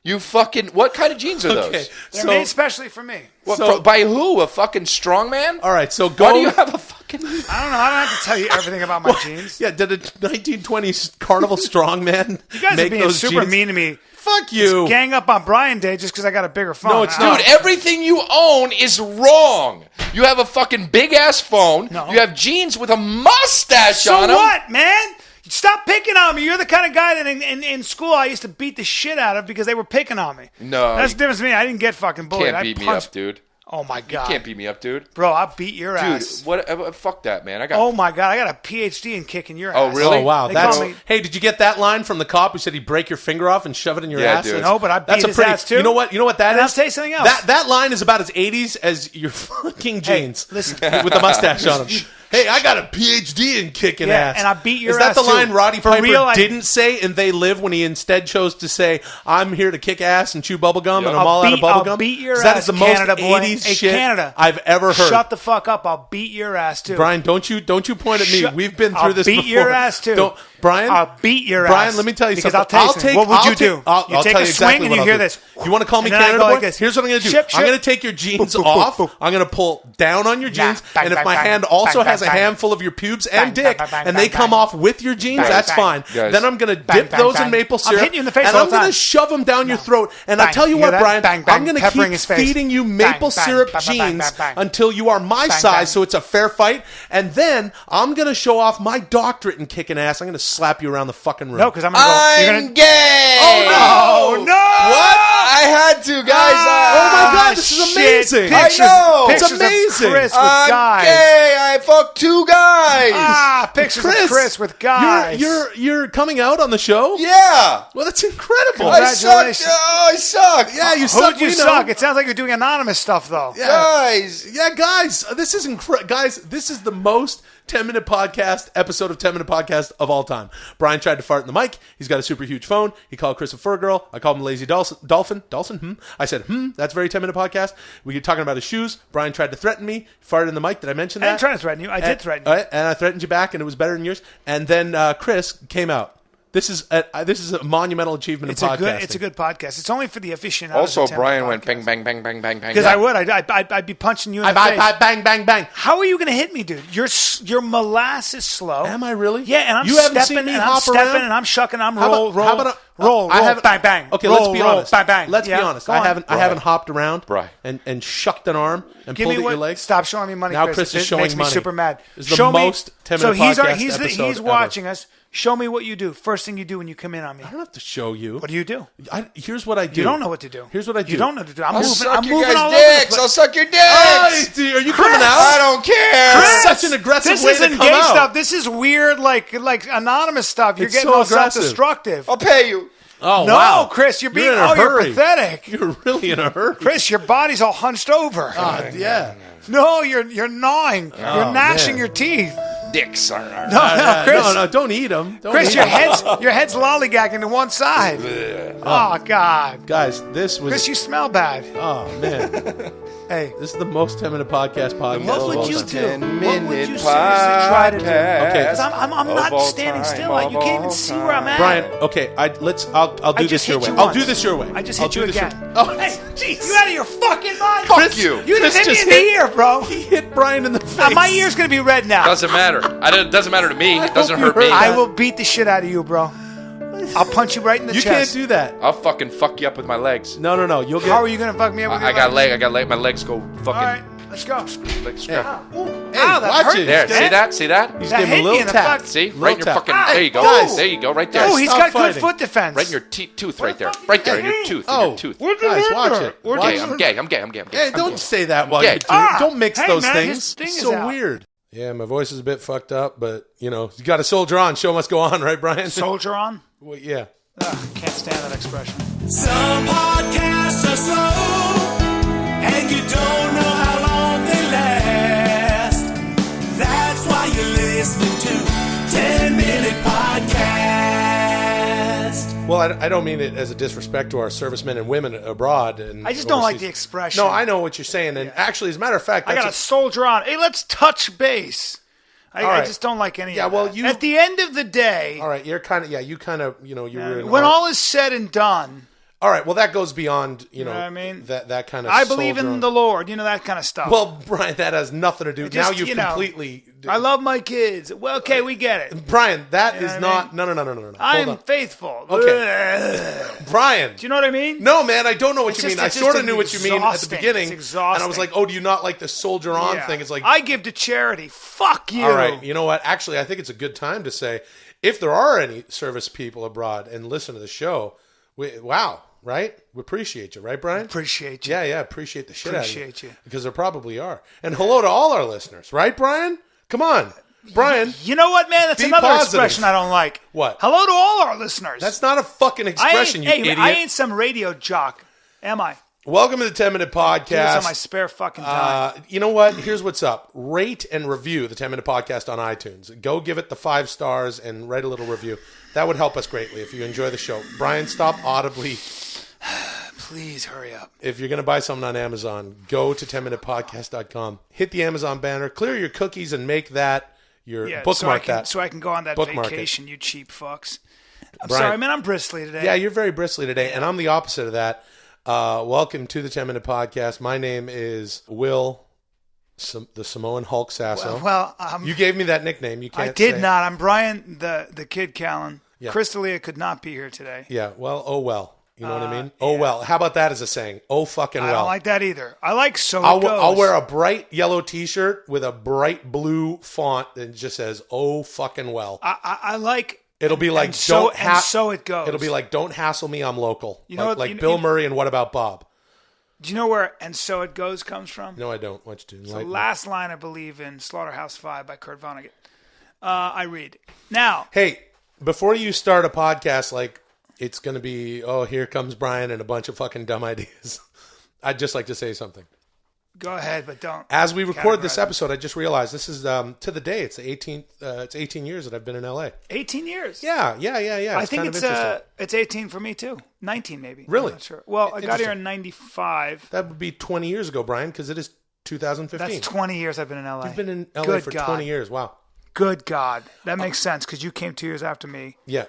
You fucking. What kind of jeans are Okay, those? They're made especially for me. What, so- by who? A fucking strongman? All right, so go. Why do you have a fucking? I don't know. I don't have to tell you everything about my jeans. Yeah, did a 1920s carnival strongman You guys make are being those super jeans? mean to me. Fuck you. Gang up on Brian Day just because I got a bigger phone. No, it's I don't- Dude, everything you own is wrong. You have a fucking big ass phone. No. You have jeans with a mustache So on them. what, man? Stop picking on me. You're the kind of guy that in school I used to beat the shit out of because they were picking on me. No, That's the difference to me. I didn't get fucking bullied. Can't beat I me punched. up, dude. Oh my god. Can't beat me up, dude. Bro, I'll beat your Dude, ass. what? Fuck that, man. I got. Oh my god, I got a PhD in kicking your Oh, ass. really? Oh wow, They that's. call me- Hey, did you get that line from the cop who said he'd break your finger off and shove it in your Yeah, ass? dude. No, but I That's beat a his pretty. ass too. You know what? You know what that And I'll is? tell you something else. That line is about as 80s as your fucking jeans. listen. with the mustache on them. Hey, I got a PhD in kicking Yeah, ass. and I beat your Is that ass, the too. line Roddy For Piper real, I- didn't say in They Live when he instead chose to say, I'm here to kick ass and chew bubblegum and I'm I'll all out of beat- I'll bubblegum? beat your That ass, is the most Canada boy. 80s Hey, shit Canada. I've ever heard. Shut the fuck up. I'll beat your ass too. Brian, don't you point at me. Shut- We've been through I'll this beat before. your ass too. Don't, Brian, I'll beat your Brian, ass. let me tell you because something. I'll tell you something. What would you do? I'll You take tell a you swing exactly and what you I'll hear do. this. You want to call me And then I Canada go boy? like this. Here's what I'm going to do. Ship, I'm ship. going to take your jeans Boop, boop, off. boop, boop. I'm going to pull down on your jeans. Bang, And if bang, my bang, hand also bang, has a bang, handful of your pubes bang, and dick, bang, bang, and they bang, come bang. off with your jeans, Bang, that's bang. fine. Guys. Then I'm going to Bang, dip bang, those bang. in maple I'm syrup. hitting you in the face and all I'm the going to time. shove them down your throat. And I'll Bang. tell you You what, hear that? Brian, Bang, bang. I'm going to Peppering keep his face. feeding you Bang, maple bang, syrup bang, bang, bang, jeans bang. until you are my Bang, size, bang. so it's a fair fight. And then I'm going to show off my doctorate in kicking ass. I'm going to slap you around the fucking room. No, because I'm gonna go. You're I'm gonna. gay. Oh no! What? I had to, guys. Oh my God, this is amazing. Pictures, I know. Pictures It's amazing. Of Chris with I'm guys. gay. I fucked 2 guys. Pictures of Chris with guys. You're coming out on the show? Yeah. Well, that's incredible. I suck. Congratulations. Oh, I suck. Yeah, you Who suck. would you we know. suck? It sounds like you're doing anonymous stuff though. Guys. Yeah, guys, this is guys, this is the most 10-minute podcast episode of 10-minute podcast of all time. Brian tried to fart in the mic. He's got a super huge phone. He called Chris a fur girl. I called him a lazy dolphin. I said, that's very 10-minute podcast. We were talking about his shoes. Brian tried to threaten me. Farted in the mic. Did I mention that? I didn't try to threaten you. I did threaten you. And I threatened you back, and it was better than yours. And then Chris came out. This is a monumental achievement in podcasting. It's a good podcast. It's only for the aficionados. Also, of 10 Brian podcast. went bang, bang, bang, bang, bang, bang. Because I would. I'd be punching you in the face. Bang, bang, bang. How are you going to hit me, dude? You're molasses slow. Am I really? Yeah, and I'm You haven't stepping, seen me and hop I'm stepping, around? and I'm shucking, I'm How roll, about- roll, how about roll, I roll, haven't- bang, bang. Okay, roll, let's be roll, honest. bang, bang. Let's Yeah, be honest. go I on. haven't hopped around Brian. and shucked an arm and Give pulled me at what? your legs. Stop showing me money. Now Chris is This showing makes money. me super mad. This is the Show me. most 10-minute so he's podcast episode he's ever. watching us. Show me what you do. First thing you do when you come in on me. I don't have to show you. What do you do? Here's what I do. You don't know what to do. Here's what I do. You don't know what to do. I'm I'll moving. suck I'm your moving guys' all over the dicks. place. I'll suck your dicks. Hey, dude, are you coming out? I don't care. Chris, such an aggressive This way isn't to come gay out. stuff. This is weird, like anonymous stuff. You're It's getting so all aggressive. self-destructive. I'll pay you. Oh, No, wow. Chris, you're being in a you're hurry. pathetic. You're really in a hurry. Chris, your body's all hunched over. Yeah. No, you're gnawing. You're gnashing man. your teeth. Dicks are. No, Chris. No, don't eat them. Chris, your head's lollygagging to one side. Oh God, Guys, this was... Chris, you smell bad. Oh, man. Hey, This is the most 10-minute podcast. what would you Most do? What would 10-minute you seriously try to do? Okay. Because I'm not standing still. You can't even see where I'm at. Brian, okay, I'll do just this your hit way. you I'll once. do this your way. I just I'll hit do you this your- again. Oh, Hey, jeez, you out of your fucking mind? Fuck you. You just hit me in the ear, bro. He hit Brian in the face. My ear's gonna be red now. Doesn't matter. It doesn't matter to me. It doesn't hope you hurt me. heard that. I will beat the shit out of you, bro. I'll punch you right in the You chest. can't do that. I'll fucking fuck you up with my legs. No. You'll get... How are you gonna fuck me up with your I got legs? leg. My legs go fucking. All right, let's go. Like strap. Hey, Ow, that watch hurt. it. There, He's see gonna- that? See that? He's That giving him hit a me little in the tap. fuck- See? Little Right in your tap. fucking. Ah, There you go. guys. There you go. Right there. Oh, he's Stop got fighting. good foot defense. Right in your tooth right there. Right there in your tooth. In Oh, your tooth. guys, watch it. We're Watch Gay. it. I'm gay. I'm gay. I'm gay. I'm gay. Hey, don't say that while gay. you do it. Don't mix Hey, those man, things. his thing It's is so out. weird. Yeah, my voice is a bit fucked up, but, you got to soldier on. Show must go on, right, Brian? Soldier on? Well, yeah. Can't stand that expression. Some podcasts are slow, and you don't know how long they last. That's why you're listening to 10-Minute Podcast. Well, I don't mean it as a disrespect to our servicemen and women abroad. And I just don't like overseas. the expression. No, I know what you're saying. And actually, as a matter of fact, I that's got to soldier on. Hey, let's touch base. I right. just don't like any Yeah, of well, that. you- At the end of the day, all right. You're kind of, you were in when art. all is said and done, All right, well, that goes beyond, know what I mean? that kind of I believe soldier in on. the Lord, that kind of stuff. Well, Brian, that has nothing to do. Just, now you've completely... I love my kids. Well, okay, we get it. Brian, that know is what I not... mean? No. Hold I'm on. faithful. Okay. Brian. Do you know what I mean? No, man, I don't know what It's you just- mean. I it's sort of just knew what you mean at the exhausting. beginning. It's And exhausting. I was like, oh, do you not like the soldier on Yeah. thing? It's like... I give to charity. Fuck you. All right, you know what? Actually, I think it's a good time to say, if there are any service people abroad and listen to the show, wow, right? We appreciate you, right, Brian? Appreciate you. Yeah, appreciate the shit out of Appreciate you. Because there probably are. And hello to all our listeners, right, Brian? Come on. Brian, You know what, man? That's Be another positive. expression I don't like. What? Hello to all our listeners. that's not a fucking expression, you idiot. I ain't some radio jock, am I? Welcome to the 10-Minute Do this on my Podcast. spare fucking time. You know what? Here's what's up. Rate and review the 10-Minute Podcast on iTunes. Go give it the 5 stars and write a little review. That would help us greatly if you enjoy the show. Brian, stop audibly. Please hurry up. If you're going to buy something on Amazon, go to 10minutepodcast.com. Hit the Amazon banner, clear your cookies, and make that your bookmark that. So I can go on that Bookmark it. vacation, you cheap fucks. I'm Brian- sorry, man. I'm bristly today. Yeah, you're very bristly today, and I'm the opposite of that. Welcome to the 10-Minute Podcast. My name is Will, the Samoan Hulk Sasso. Well, You gave me that nickname. You can't I did say. not. I'm Brian, the kid Callen. Yeah. Crystalia could not be here today. Yeah, well, oh well. You know what I mean? Oh well. How about that as a saying? Oh fucking well. I don't like that either. I like so I'll, it goes. I'll wear a bright yellow T-shirt with a bright blue font that just says "Oh fucking well." I like. It'll be like and so, don't and so it goes. It'll be like don't hassle me. I'm local. You know what- like you- Bill you- Murray and What About Bob? Do you know where "and so it goes" comes from? No, I don't. What you do? The last line, I believe, in Slaughterhouse-Five by Kurt Vonnegut. I read now. Hey, before you start a podcast, like it's going to be, oh, here comes Brian and a bunch of fucking dumb ideas. I'd just like to say something. Go ahead, but don't. As we record this categorize it. episode, I just realized this is to the day. It's the 18th. It's 18 years that I've been in LA. 18 years. Yeah. I think kind of it's interesting. it's 18 for me too. 19 maybe. Really? I'm not sure. Well, I got here Interesting. in 95. That would be 20 years ago, Brian, because it is 2015. That's 20 years I've been in LA. You've been in LA Good for God. 20 years. Wow. Good God. That makes sense because you came 2 years after me. Yeah.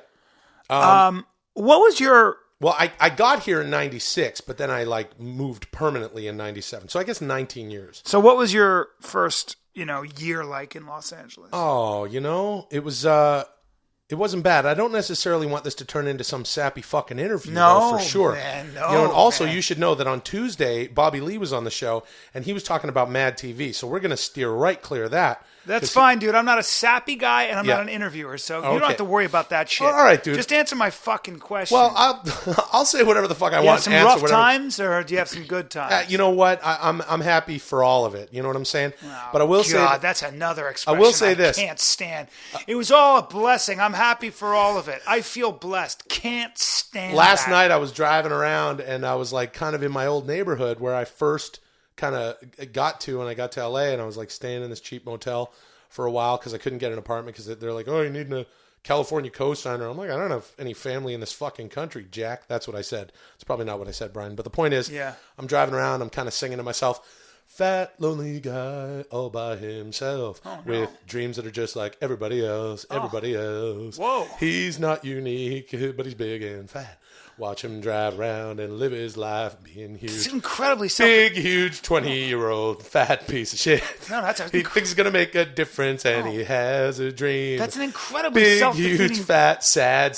What was your... Well, I got here in 96, but then I moved permanently in 97. So I guess 19 years. So what was your first, year like in Los Angeles? Oh, it was It wasn't bad. I don't necessarily want this to turn into some sappy fucking interview, No, though, for sure. man, no, and also, man. you should know that on Tuesday, Bobby Lee was on the show, and he was talking about Mad TV, so we're going to steer right clear of that. That's fine, dude. I'm not a sappy guy, and I'm Yeah. not an interviewer, so you Okay. don't have to worry about that shit. All right, dude. Just answer my fucking question. Well, I'll say whatever the fuck I you want. have some answer rough whatever. times, or do you have some good times? You know what? I'm happy for all of it. You know what I'm saying? Oh, but I will say, God, that's another expression will say this. Can't stand. It was all a blessing. I'm happy for all of it. I feel blessed. Can't stand. last that. night I was driving around and I was like kind of in my old neighborhood where I first kind of got to when I got to LA, and I was like staying in this cheap motel for a while because I couldn't get an apartment because they're like, oh, you need a California cosigner. I'm like, I don't have any family in this fucking country, Jack. That's what I said. It's probably not what I said, Brian. But the point is, Yeah. I'm driving around. I'm kind of singing to myself, fat, lonely guy all by himself with dreams that are just like everybody else, everybody else. Whoa. He's not unique, but he's big and fat. Watch him drive around and live his life being It's huge. incredibly Big, huge, 20-year-old fat piece of shit. No, that's a- he thinks he's going to make a difference, and he has a dream. That's an incredibly Big, self-defeating. huge, fat, sad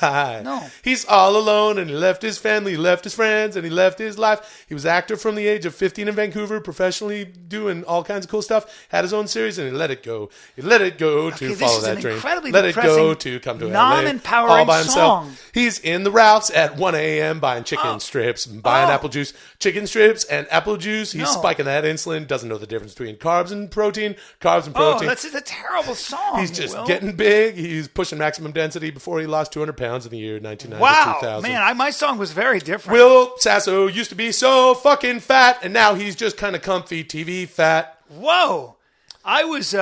guy. no. He's all alone, and he left his family, he left his friends, and he left his life. He was actor from the age of 15 in Vancouver, professionally doing all kinds of cool stuff. Had his own series, and he let it go. He let it go to this follow is that an dream. incredibly Let it go depressing, to come to LA. non-empowering all by himself. song. He's in the routes at 1 a.m. buying chicken strips, buying apple juice, chicken strips and apple juice. He's spiking that insulin. Doesn't know the difference between carbs and protein. Oh, that's a terrible song. He's just Will. getting big. He's pushing maximum density before he lost 200 pounds in the year 1990 Wow, 2000. man, my song was very different. Will Sasso used to be so fucking fat, and now he's just kind of comfy TV fat. Whoa. I was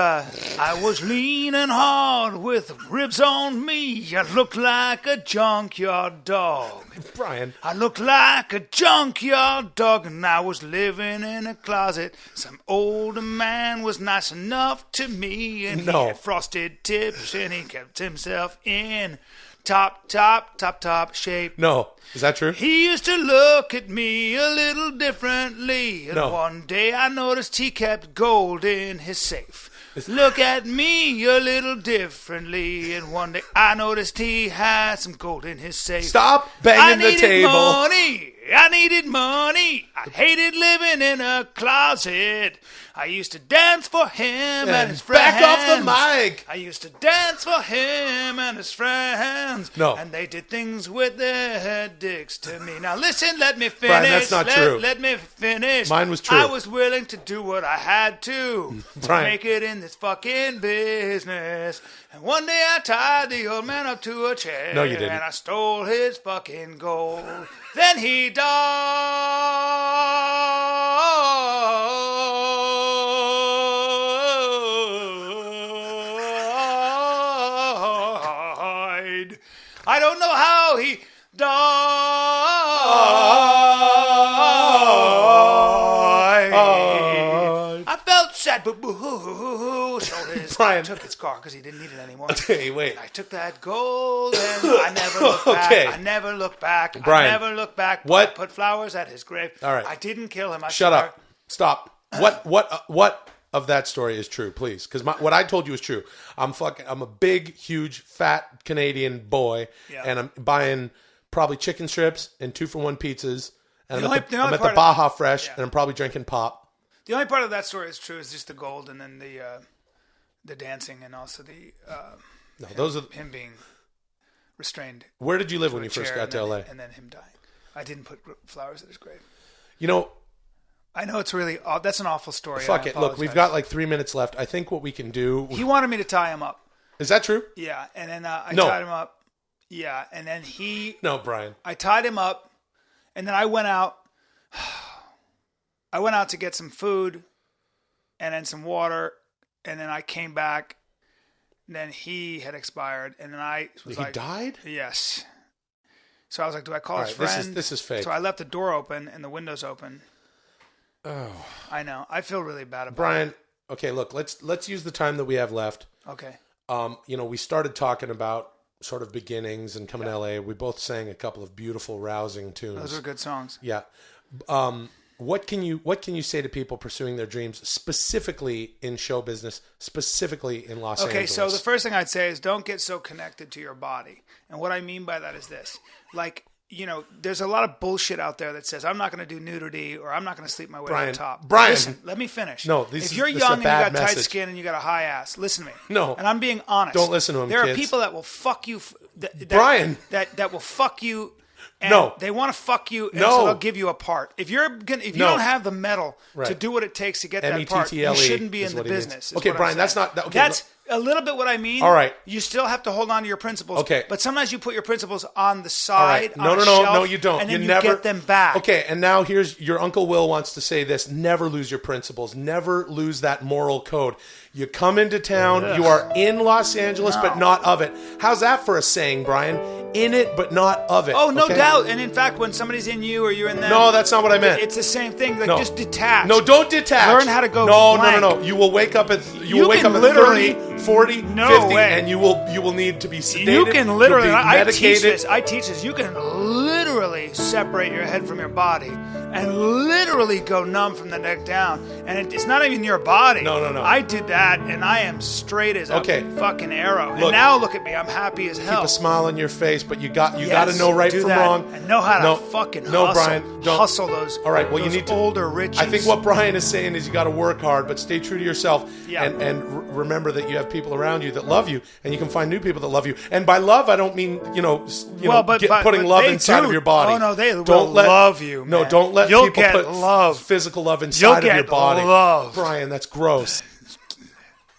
lean and hard with ribs on me. I looked like a junkyard dog. Brian. I looked like a junkyard dog, and I was living in a closet. Some older man was nice enough to me, and he had frosted tips, and he kept himself in top shape. No. Is that true? He used to look at me a little differently, and No. one day I noticed he kept gold in his safe. Look at me a little differently, and one day I noticed he had some gold in his safe. Stop banging the table. I needed money. I hated living in a closet. I used to dance for him and his friends. Back off the mic. I used to dance for him and his friends. No. And they did things with their dicks to me. Now listen, let me finish. Brian, that's not true. Let me finish. Mine was true. I was willing to do what I had to Brian. make it in this fucking business. And one day I tied the old man up to a chair. No, you didn't. And I stole his fucking gold. Then he died. I don't know how he died. I felt sad, but so his Brian. took his car because he didn't need it anymore. Okay, wait. I took that gold and I never looked back. Okay. I never looked back. Brian, I never looked back. what- I put flowers at his grave. All right. I didn't kill him. I Shut swear. up. Stop. What of that story is true, please? Because what I told you is true. I'm a big, huge, fat Canadian boy, Yeah. and I'm buying probably chicken strips and 2-for-1 pizzas, and The I'm only at the part of- Baja Fresh, Yeah. and I'm probably drinking pop. The only part of that story is true is just the gold and then the dancing and also the No, those are. him being restrained. Where did you live when to a you first chair got and to then- LA? And then him dying. I didn't put flowers at his grave. You know, I know it's really that's an awful story. fuck I it. Look, we've apologize. got like 3 minutes left. I think what we can do. He wanted me to tie him up. Is that true? Yeah, and then I No. tied him up. Yeah, and then No, Brian. I tied him up, and then I went out. I went out to get some food, and then some water, and then I came back. And then he had expired, and then I was He like, died? Yes. So I was like, do I call All his right, friend? this is fake. So I left the door open and the windows open. Oh, I know. I feel really bad about Brian. Okay, look. Let's use the time that we have left. it. Okay. We started talking about sort of beginnings and coming to LA. We both sang a couple of beautiful, rousing tunes. Those are good songs. Yeah. what can you say to people pursuing their dreams, specifically in show business, specifically in Los Angeles? Okay, so the first thing I'd say is don't get so connected to your body. And what I mean by that is this. Like, there's a lot of bullshit out there that says, I'm not going to do nudity or I'm not going to sleep my way to the top. Brian. Listen, let me finish. No, if you're young and you got tight skin and you got a high ass, listen to me. No. And I'm being honest. Don't listen to him, There kids. are people that will fuck you. Brian. That will fuck you. And No. they want to fuck you, and No. so they'll give you a part. If you don't have the metal to do what it takes to get that part, you shouldn't be in the business. Okay, Brian, that's not... Okay, that's a little bit what I mean. All right. You still have to hold on to your principles. Okay. But sometimes you put your principles on the side. All right. On a shelf, No, you don't. And then you never get them back. Okay, and now here's your Uncle Will wants to say this: never lose your principles, never lose that moral code. You come into town, you are in Los Angeles, but not of it. How's that for a saying, Brian? In it, but not of it. Oh, no okay? doubt. And in fact, when somebody's in you or you're in them, No, that's not what I meant. It's the same thing. Like, No. just detach. No, don't detach. Learn how to go No, blank. no. You will wake up at You can literally- 30, 40, No 50, way. and you will need to be sedated. You can literally, You'll be I teach medicated. this. You can literally separate your head from your body and literally go numb from the neck down. And it's not even your body. No. I did that, and I am straight as a fucking arrow. Look, and now look at me. I'm happy as hell. Keep a smile on your face, but you got to Yes, know right do from that. wrong. And know how to fucking hustle. Brian, don't Hustle those. All right, well, those you need to older riches. I think what Brian is saying is you got to work hard, but stay true to yourself. Yeah. And remember that you have people around you that love you, and you can find new people that love you. And by love, I don't mean putting love they inside do. of your body. Oh no, they don't will let, love you. No, Man. don't let You'll people get put love. physical love inside of your get body. love. Brian, that's gross.